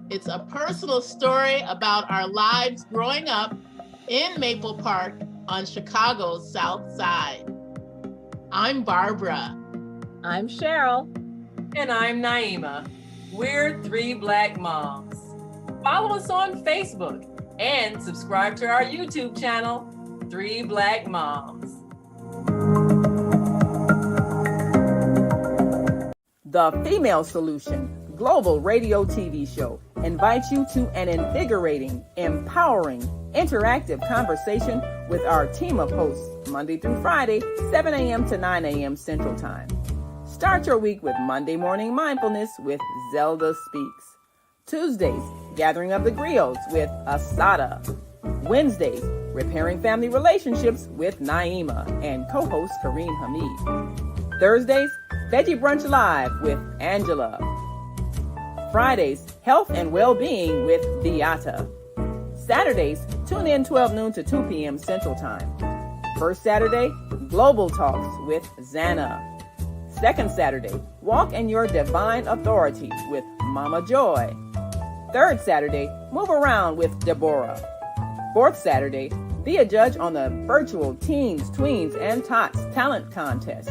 It's a personal story about our lives growing up in Maple Park on Chicago's South Side. I'm Barbara. I'm Cheryl. And I'm Naima. We're 3 Black moms. Follow us on Facebook and subscribe to our YouTube channel, 3 Black Moms. The Female Solution Global Radio TV Show invites you to an invigorating, empowering, interactive conversation with our team of hosts Monday through Friday, 7 a.m. to 9 a.m. Central Time. Start your week with Monday Morning Mindfulness with Zelda Speaks. Tuesdays, Gathering of the Griots with Asada. Wednesdays, Repairing Family Relationships with Naima and co-host Kareem Hamid. Thursdays, Veggie Brunch Live with Angela. Fridays, Health and Well-Being with Beata. Saturdays, tune in 12 noon to 2 p.m. Central Time. First Saturday, Global Talks with Zana. Second Saturday, Walk in Your Divine Authority with Mama Joy. Third Saturday, Move Around with Deborah. Fourth Saturday, be a judge on the virtual Teens, Tweens, and Tots Talent Contest.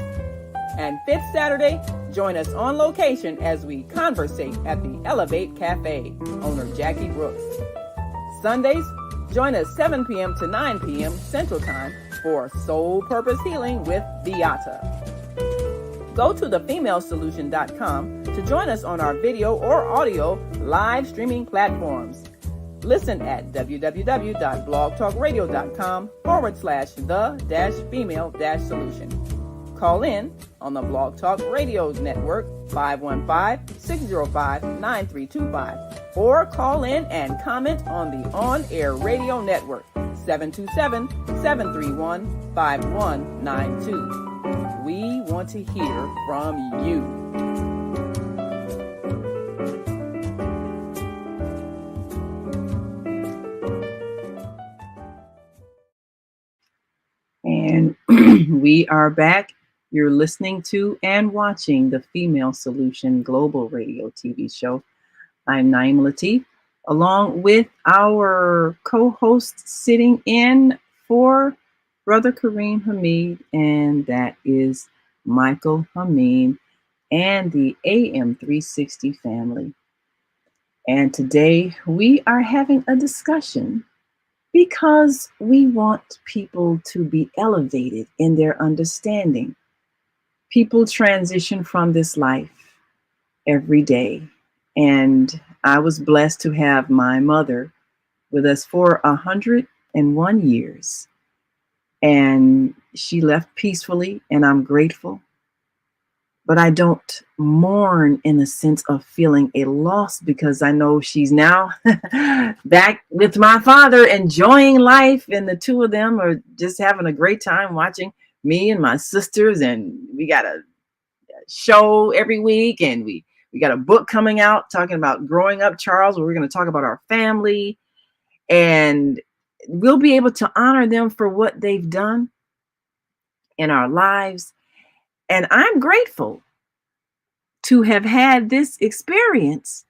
And fifth Saturday, join us on location as we conversate at the Elevate Cafe, owner Jackie Brooks. Sundays, join us 7 p.m. to 9 p.m. Central Time for Soul Purpose Healing with Beata. Go to thefemalesolution.com to join us on our video or audio live streaming platforms. Listen at www.blogtalkradio.com/the-female-solution. Call in on the Blog Talk Radio Network 515-605-9325 or call in and comment on the On-Air Radio Network 727-731-5192. We want to hear from you. And we are back. You're listening to and watching the Female Solution Global Radio TV show. I'm Naima Latif, along with our co-host sitting in for Brother Kareem Hamid, and that is Michael Hameen and the AM 360 family. And today we are having a discussion because we want people to be elevated in their understanding. People transition from this life every day. And I was blessed to have my mother with us for 101 years. And she left peacefully, and I'm grateful. But I don't mourn in the sense of feeling a loss, because I know she's now back with my father, enjoying life. And the two of them are just having a great time watching me and my sisters. And we got a show every week, and we got a book coming out talking about growing up, Charles, where we're going to talk about our family. And we'll be able to honor them for what they've done in our lives. And I'm grateful to have had this experience,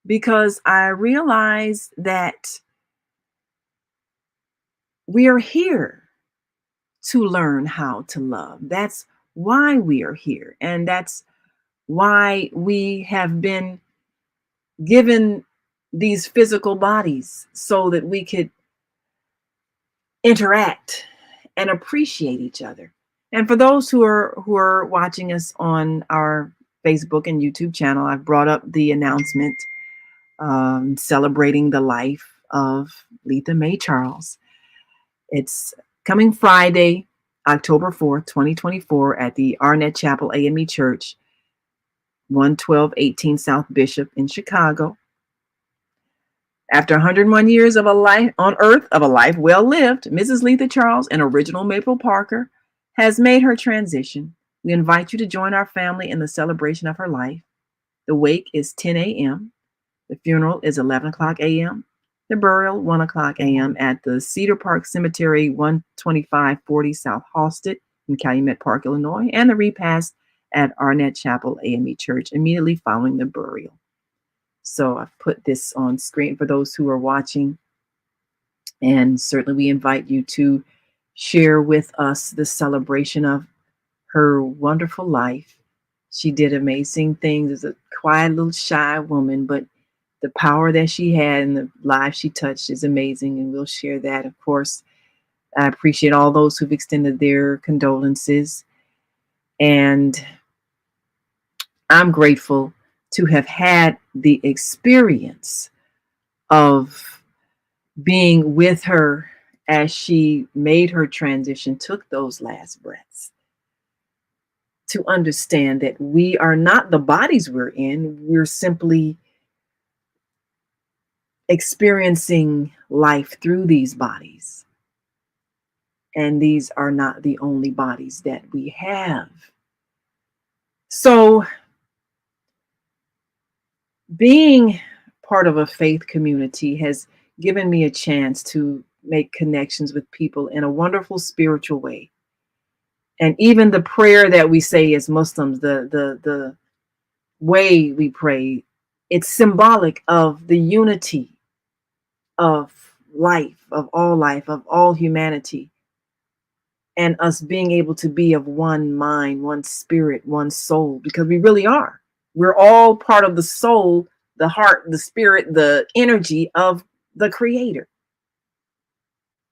because I realize that we are here to learn how to love. That's why we are here. And that's why we have been given these physical bodies, so that we could interact and appreciate each other. And for those who are watching us on our Facebook and YouTube channel, I've brought up the announcement celebrating the life of Letha Mae Charles. It's coming Friday, October 4th, 2024 at the Arnett Chapel AME Church, 11218 South Bishop in Chicago. After 101 years of a life on earth, of a life well lived, Mrs. Letha Charles, an original Maple Parker, has made her transition. We invite you to join our family in the celebration of her life. The wake is 10 a.m. The funeral is 11 o'clock a.m. The burial, 1 o'clock a.m. at the Cedar Park Cemetery, 12540 South Halsted in Calumet Park, Illinois, and the repast at Arnett Chapel AME Church immediately following the burial. So I've put this on screen for those who are watching. And certainly we invite you to share with us the celebration of her wonderful life. She did amazing things as a quiet little shy woman, but the power that she had and the lives she touched is amazing. And we'll share that. Of course, I appreciate all those who've extended their condolences. And I'm grateful to have had the experience of being with her as she made her transition, took those last breaths, to understand that we are not the bodies we're in. We're simply experiencing life through these bodies. And these are not the only bodies that we have. So being part of a faith community has given me a chance to make connections with people in a wonderful spiritual way. And even the prayer that we say as Muslims, the way we pray, it's symbolic of the unity of life, of all humanity, and us being able to be of one mind, one spirit, one soul, because we really are. We're all part of the soul, the heart, the spirit, the energy of the Creator.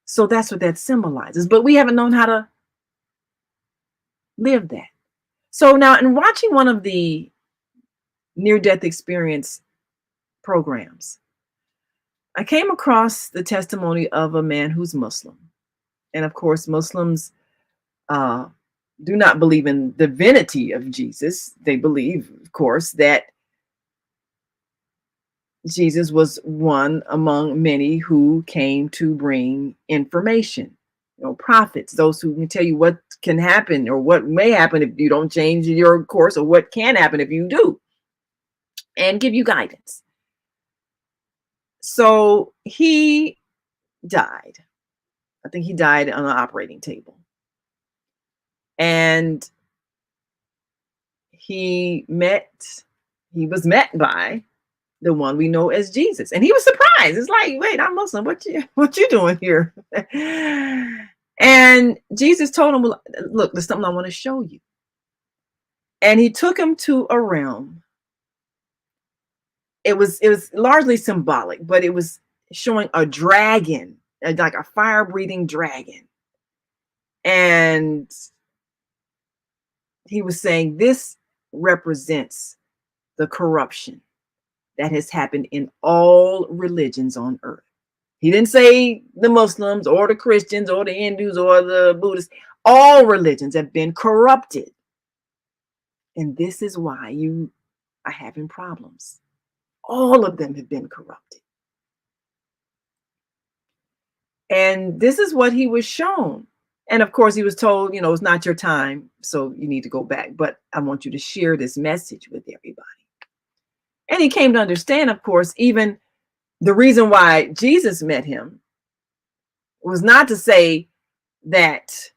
So that's what that symbolizes. But we haven't known how to live that. So now, in watching one of the near-death experience programs, I came across the testimony of a man who's Muslim. And of course, Muslims do not believe in the divinity of Jesus. They believe, of course, that Jesus was one among many who came to bring information. You know, prophets, those who can tell you what can happen or what may happen if you don't change your course, or what can happen if you do, and give you guidance. So he died. I think he died on an operating table. And he was met by the one we know as Jesus. And he was surprised. It's like, wait, I'm Muslim. What you doing here? And Jesus told him, look, there's something I want to show you. And he took him to a realm. It was largely symbolic, but it was showing a dragon, like a fire-breathing dragon. And he was saying this represents the corruption that has happened in all religions on earth. He didn't say the Muslims or the Christians or the Hindus or the Buddhists. All religions have been corrupted. And this is why you are having problems. All of them have been corrupted. And this is what he was shown. And of course, he was told, it's not your time, so you need to go back. But I want you to share this message with everybody. And he came to understand, of course, even the reason why Jesus met him was not to say that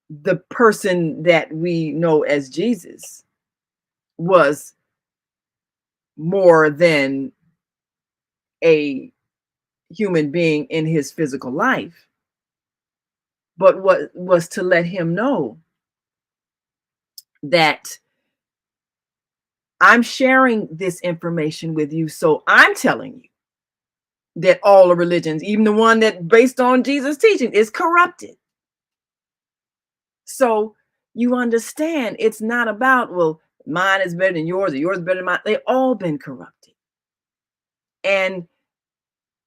the person that we know as Jesus was more than a human being in his physical life, but what was to let him know that I'm sharing this information with you. So I'm telling you that all the religions, even the one that based on Jesus' teaching, is corrupted. So you understand, it's not about, well, mine is better than yours or yours is better than mine. They've all been corrupted. And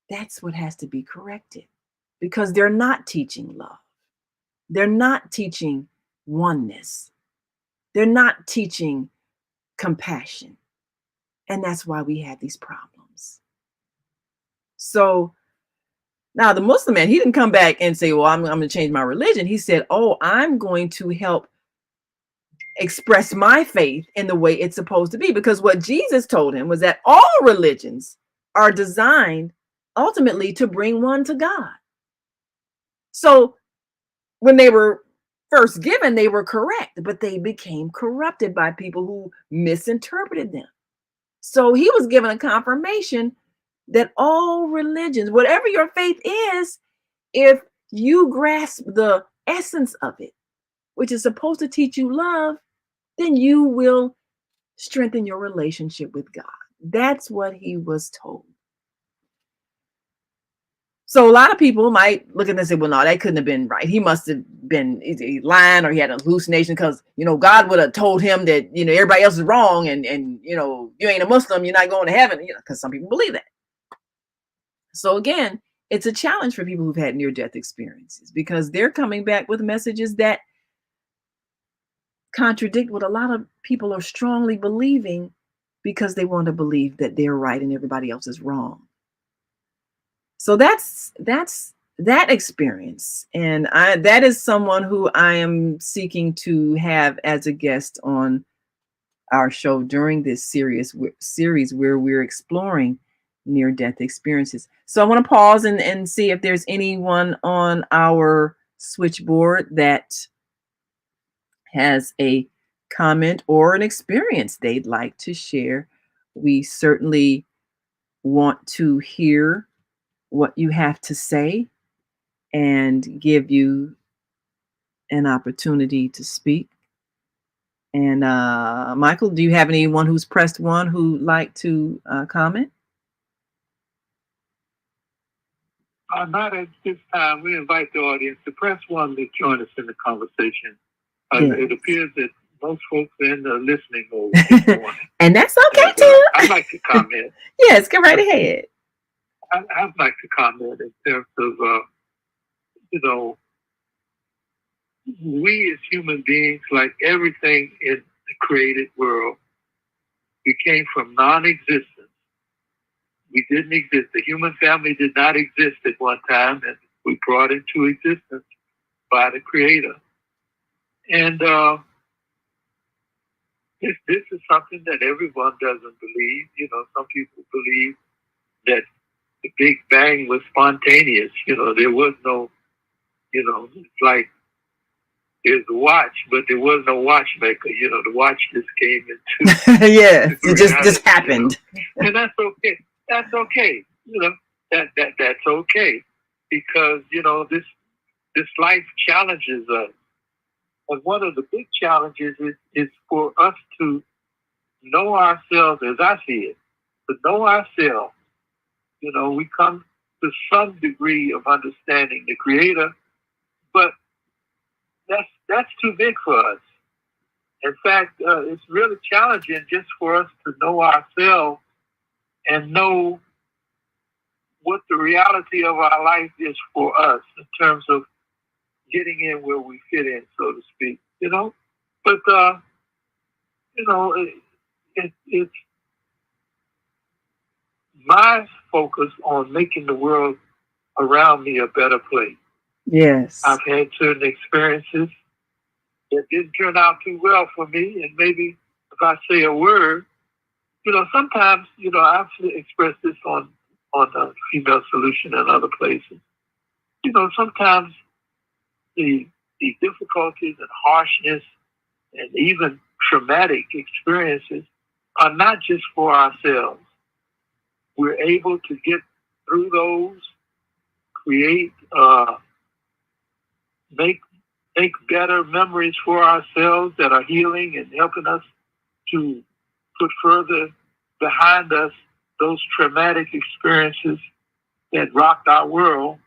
that's what has to be corrected, because they're not teaching love. They're not teaching oneness. They're not teaching compassion. And that's why we have these problems. So now the Muslim man, he didn't come back and say, well, I'm going to change my religion. He said, oh, I'm going to help express my faith in the way it's supposed to be. Because what Jesus told him was that all religions are designed ultimately to bring one to God. So when they were first given, they were correct, but they became corrupted by people who misinterpreted them. So he was given a confirmation that all religions, whatever your faith is, if you grasp the essence of it, which is supposed to teach you love, then you will strengthen your relationship with God. That's what he was told. So a lot of people might look at this and say, well, no, that couldn't have been right. He must have been lying, or he had an hallucination, because, God would have told him that, everybody else is wrong, and you ain't a Muslim, you're not going to heaven, because some people believe that. So again, it's a challenge for people who've had near-death experiences, because they're coming back with messages that contradict what a lot of people are strongly believing, because they want to believe that they're right and everybody else is wrong. So that's that experience. And that is someone who I am seeking to have as a guest on our show during this series where we're exploring near-death experiences. So I want to pause and see if there's anyone on our switchboard that has a comment or an experience they'd like to share. We certainly want to hear what you have to say and give you an opportunity to speak. And Michael, do you have anyone who's pressed one who'd like to comment? Not at this time. We invite the audience to press one to join us in the conversation. Yes. It appears that most folks are in the listening mode this morning. And that's okay too. I'd like to comment. Yes, go right ahead. I'd like to comment in terms of, we as human beings, like everything in the created world, we came from non-existence. We didn't exist. The human family did not exist at one time, and we brought into existence by the Creator. And this is something that everyone doesn't believe. Some people believe that the Big Bang was spontaneous. There was no, it's like there's a watch, but there was no watchmaker. The watch just came into yeah, it just happened. And that's okay. That's okay. That's okay, because this life challenges us. And one of the big challenges is for us to know ourselves, as I see it, to know ourselves. We come to some degree of understanding the Creator, but that's too big for us. In fact, it's really challenging just for us to know ourselves and know what the reality of our life is for us in terms of getting in where we fit in, so to speak. But it's my focus on making the world around me a better place. Yes. I've had certain experiences that didn't turn out too well for me, and maybe if I say a word, sometimes, I've expressed this on the Female Solution and other places. Sometimes the difficulties and harshness and even traumatic experiences are not just for ourselves. We're able to get through those, create, make better memories for ourselves that are healing and helping us to put further behind us those traumatic experiences that rocked our world.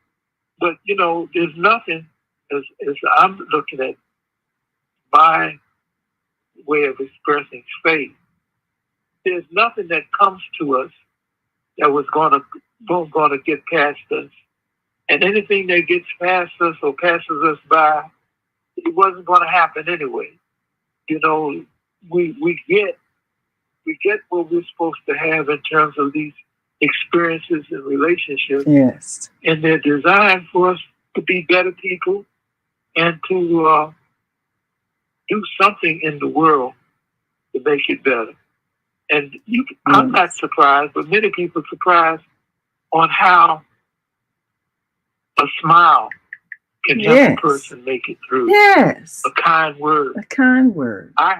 But, there's nothing, as I'm looking at my way of expressing faith, there's nothing that comes to us that was going to get past us. And anything that gets past us or passes us by, it wasn't going to happen anyway. We get what we're supposed to have in terms of these experiences and relationships. Yes. And they're designed for us to be better people and to do something in the world to make it better. And I'm not surprised, but many people are surprised on how a smile can help a person make it through. Yes. A kind word. A kind word. I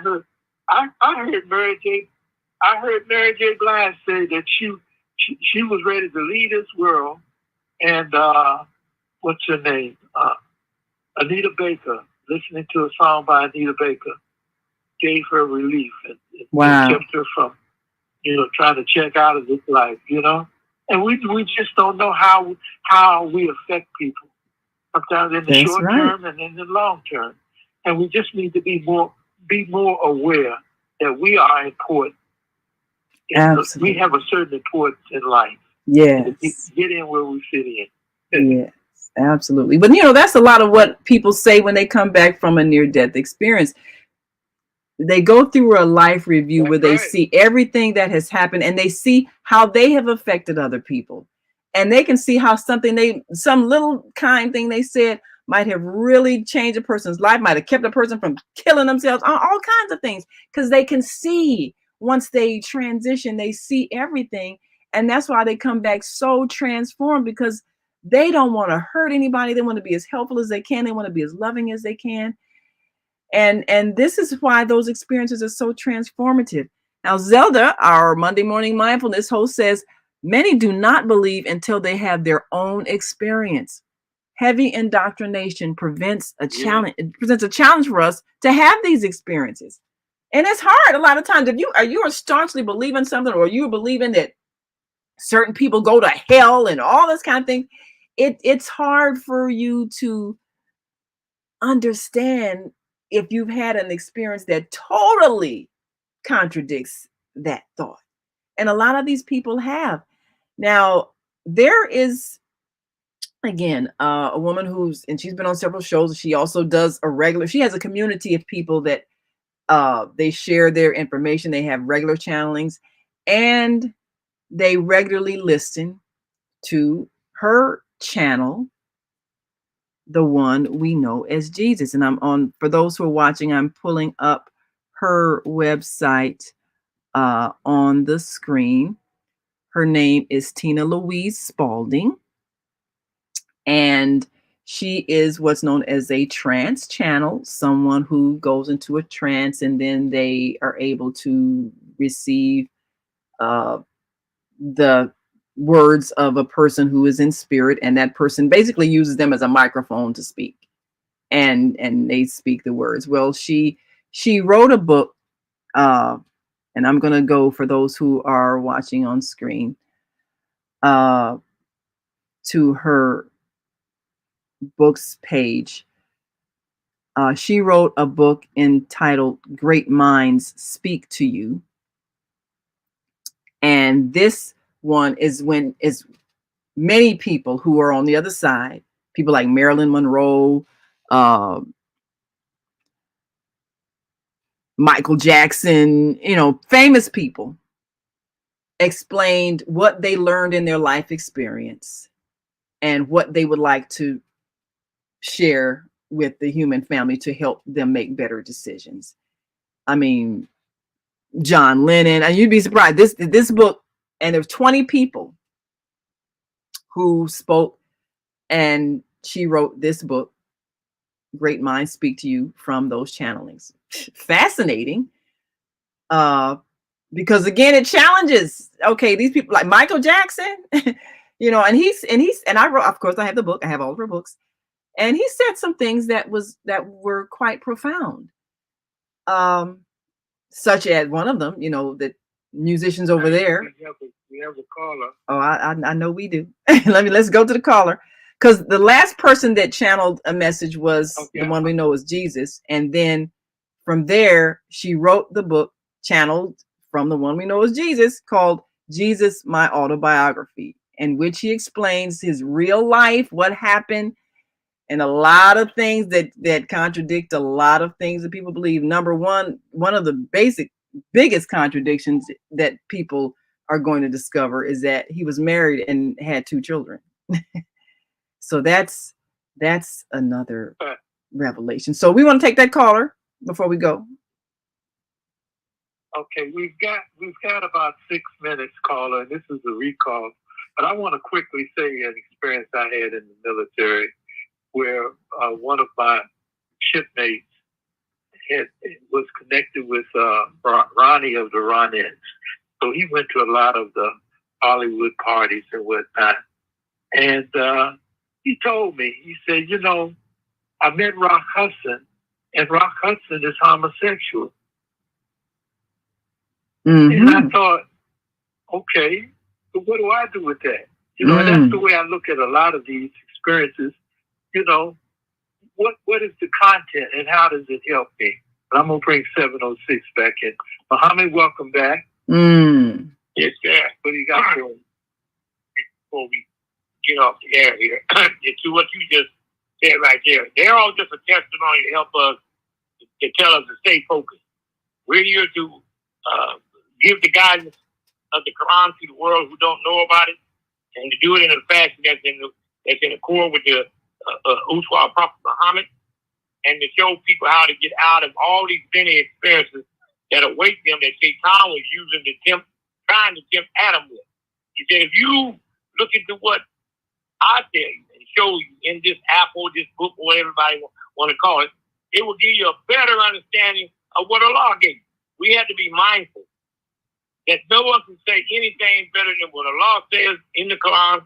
heard Mary J. Blige say that she was ready to leave this world, and what's her name? Anita Baker, listening to a song by Anita Baker, gave her relief and kept her from, trying to check out of this life, And we just don't know how we affect people. Sometimes in the short term and in the long term. And we just need to be more aware that we are important. Absolutely. We have a certain importance in life. Yes. Get in where we fit in. Yes, absolutely. But that's a lot of what people say when they come back from a near-death experience. They go through a life review where they see everything that has happened and they see how they have affected other people. And they can see how some little kind thing they said might have really changed a person's life, might have kept a person from killing themselves, all kinds of things, because they can see once they transition, they see everything. And that's why they come back so transformed, because they don't want to hurt anybody. They want to be as helpful as they can. They want to be as loving as they can. And this is why those experiences are so transformative. Now, Zelda, our Monday Morning Mindfulness host, says many do not believe until they have their own experience. Heavy indoctrination presents a challenge for us to have these experiences. And it's hard a lot of times. If you are staunchly believing something, or you are believing that certain people go to hell and all this kind of thing, it's hard for you to understand if you've had an experience that totally contradicts that thought. And a lot of these people have. Now, there is, again, a woman and she's been on several shows. She also does she has a community of people that they share their information. They have regular channelings, and they regularly listen to her channel, the one we know as Jesus. And for those who are watching, I'm pulling up her website on the screen. Her name is Tina Louise Spalding, and she is what's known as a trance channel, someone who goes into a trance and then they are able to receive the words of a person who is in spirit, and that person basically uses them as a microphone to speak, and they speak the words. Well, she wrote a book, and I'm going to go, for those who are watching on screen, to her books page. She wrote a book entitled Great Minds Speak to You. And this one is many people who are on the other side, people like Marilyn Monroe, Michael Jackson, famous people, explained what they learned in their life experience and what they would like to share with the human family to help them make better decisions. I mean, John Lennon, and you'd be surprised, this book, and there's 20 people who spoke, and she wrote this book, Great Minds Speak to You, from those channelings. Fascinating. Because again, it challenges, okay, these people like Michael Jackson, and I wrote, of course, I have the book, I have all of her books, and he said some things that were quite profound. Such as one of them, that musicians over there. We have a caller. Oh, I know we do. Let's go to the caller, because the last person that channeled a message was the one we know as Jesus, and then from there she wrote the book channeled from the one we know as Jesus, called Jesus, My Autobiography, in which he explains his real life, what happened, and a lot of things that contradict a lot of things that people believe. Number one of the biggest contradictions that people are going to discover is that he was married and had 2 children. So that's another revelation. So we want to take that caller before we go. Okay, we've got about 6 minutes, caller. This is a recall, but I want to quickly say an experience I had in the military, where one of my shipmates was connected with Ronnie of the Ronettes. So he went to a lot of the Hollywood parties and whatnot. And he told me, he said, I met Rock Hudson, and Rock Hudson is homosexual. Mm-hmm. And I thought, okay, so what do I do with that? And that's the way I look at a lot of these experiences. What is the content and how does it help me? But I'm going to bring 706 back in. Muhammad, welcome back. Yes, sir. What do you got for me? Before we get off the air here, to what you just said right there, they're all just a testimony to help us, to tell us to stay focused. We're here to give the guidance of the Quran to the world who don't know about it, and to do it in a fashion that's in accord with the Uswa Prophet Muhammad, and to show people how to get out of all these many experiences that await them that Satan was using trying to tempt Adam with. He said, if you look into what I tell you and show you in this app or this book or whatever everybody want to call it, it will give you a better understanding of what Allah gave you. We have to be mindful that no one can say anything better than what Allah says in the Quran,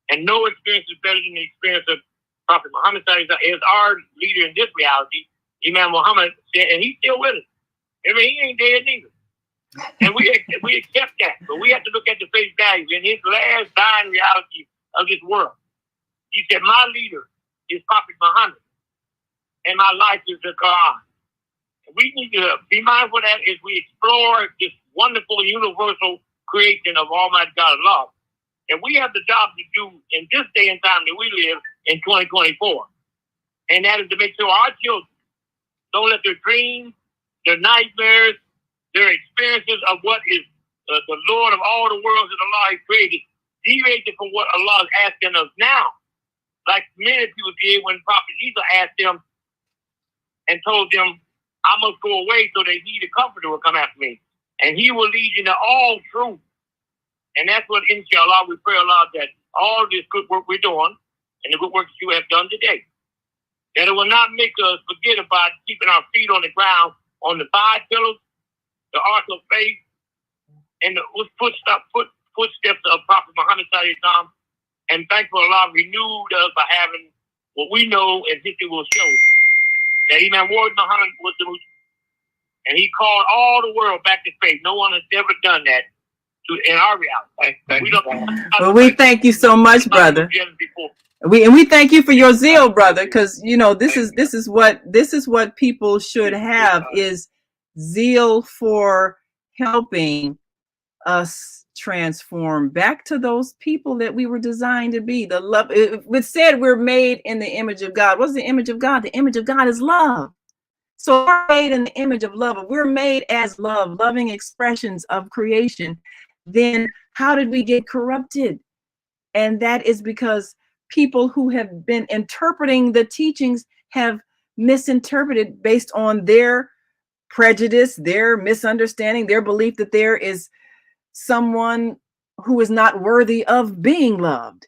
and no experience is better than the experience of Prophet Muhammad is our leader in this reality. Imam Muhammad said, and he's still with us. I mean, he ain't dead neither. And we accept that, but we have to look at the face value in his last dying reality of this world. He said, my leader is Prophet Muhammad, and my life is the Quran. We need to be mindful of that as we explore this wonderful universal creation of Almighty God Allah. And we have the job to do in this day and time that we live in 2024. And that is to make sure our children don't let their dreams, their nightmares, their experiences of what is the Lord of all the worlds that Allah has created deviate from what Allah is asking us now. Like many people did when Prophet Isa asked them and told them, I must go away so that he, the comforter, will come after me. And he will lead you to all truth. And that's what, inshallah, we pray Allah that all this good work we're doing and the good work that you have done today, that it will not make us forget about keeping our feet on the ground on the 5 pillars, the ark of faith, and the footsteps of Prophet Muhammad sallallahu alaihi wasallam. And thankful Allah renewed us by having what we know and history will show, that Imam Muhammad was the Muslim. And he called all the world back to faith. No one has ever done that in our reality. Well, we thank you so much, brother. We thank you for your zeal, brother, because you know this is what people should have, is zeal for helping us transform back to those people that we were designed to be. The love, it said we're made in the image of God. What's the image of God? The image of God is love. So we're made in the image of love. If we're made as love, loving expressions of creation, then how did we get corrupted? And that is because people who have been interpreting the teachings have misinterpreted based on their prejudice, their misunderstanding, their belief that there is someone who is not worthy of being loved.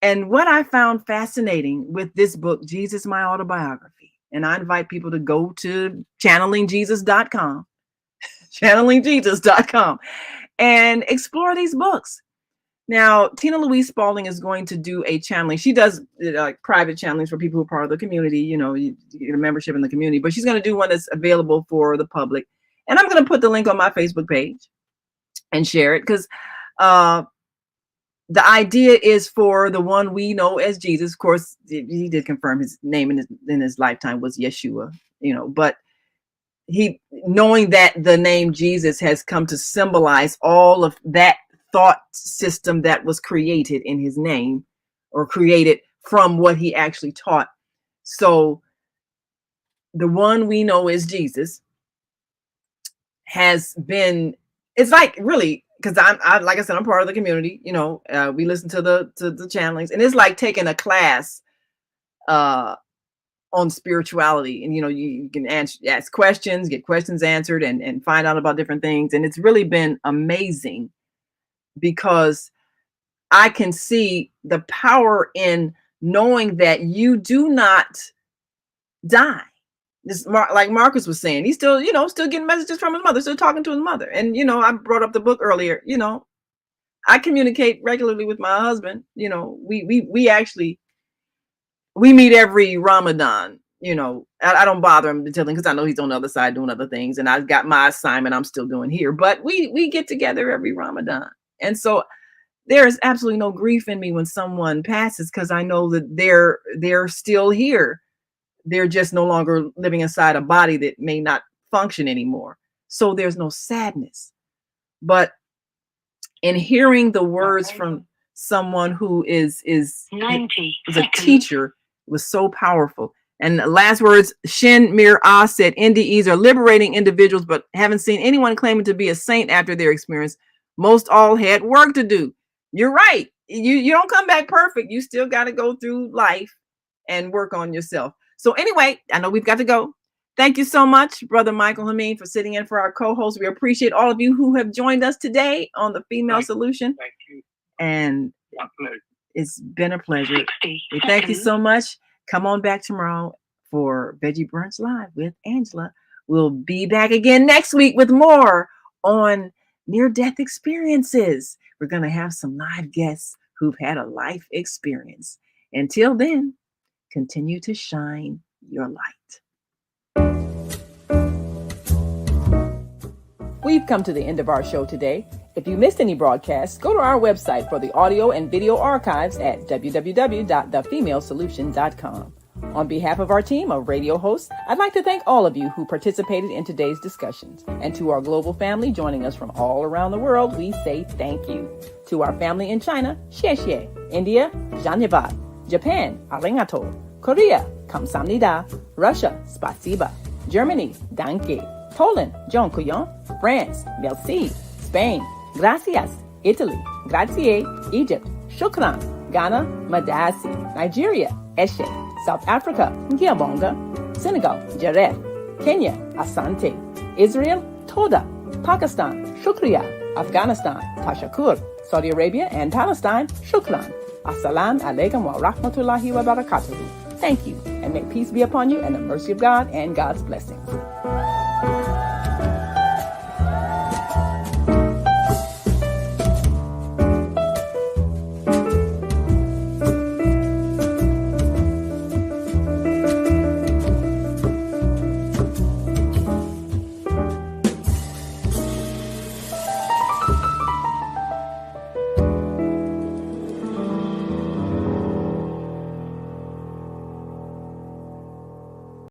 And what I found fascinating with this book, Jesus, My Autobiography, and I invite people to go to channelingjesus.com, channelingjesus.com, and explore these books. Now, Tina Louise Spalding is going to do a channeling. She does like private channelings for people who are part of the community, you know, you get a membership in the community, but she's going to do one that's available for the public. And I'm going to put the link on my Facebook page and share it, because the idea is for the one we know as Jesus. Of course, he did confirm his name in his lifetime was Yeshua, you know, but he, knowing that the name Jesus has come to symbolize all of that thought system that was created in his name, or created from what he actually taught. So the one we know as Jesus has been, it's like really, because I like I said, I'm part of the community, you know, we listen to the channelings, and it's like taking a class on spirituality. And, you know, you can ask questions, get questions answered, and find out about different things. And it's really been amazing, because I can see the power in knowing that you do not die. Just like Marcus was saying, he's still, you know, still getting messages from his mother, still talking to his mother. And, you know, I brought up the book earlier, you know, I communicate regularly with my husband. You know, we meet every Ramadan. You know, I don't bother him until then, because I know he's on the other side doing other things, and I've got my assignment I'm still doing here. But we get together every Ramadan. And so there is absolutely no grief in me when someone passes, because I know that they're still here. They're just no longer living inside a body that may not function anymore. So there's no sadness. But in hearing the words from someone who is a teacher, was so powerful. And the last words, Shin Mir Ah said, NDEs are liberating individuals, but haven't seen anyone claiming to be a saint after their experience. Most all had work to do. You're right. You don't come back perfect. You still got to go through life and work on yourself. So anyway, I know we've got to go. Thank you so much, Brother Michael Hameen, for sitting in for our co-host. We appreciate all of you who have joined us today on the Female Solution. Thank you. And My pleasure. it's been a pleasure. We thank you so much. Come on back tomorrow for Veggie Brunch Live with Angela. We'll be back again next week with more on near-death experiences. We're going to have some live guests who've had a life experience. Until then, continue to shine your light. We've come to the end of our show today. If you missed any broadcasts, go to our website for the audio and video archives at www.thefemalesolution.com. On behalf of our team of radio hosts, I'd like to thank all of you who participated in today's discussions. And to our global family joining us from all around the world, we say thank you. To our family in China, xie xie. India, Dhanyavad. Japan, arigato. Korea, kamsamnida. Russia, spasiba. Germany, danke. Poland, dziękuję. France, merci. Spain, gracias. Italy, grazie. Egypt, shukran. Ghana, madasi. Nigeria, eshe. South Africa, ngiyabonga. Senegal, jareh. Kenya, asante. Israel, toda. Pakistan, shukriya. Afghanistan, tashakur. Saudi Arabia and Palestine, shukran. Assalamu alaikum wa rahmatullahi wa barakatuhu. Thank you, and may peace be upon you and the mercy of God and God's blessings.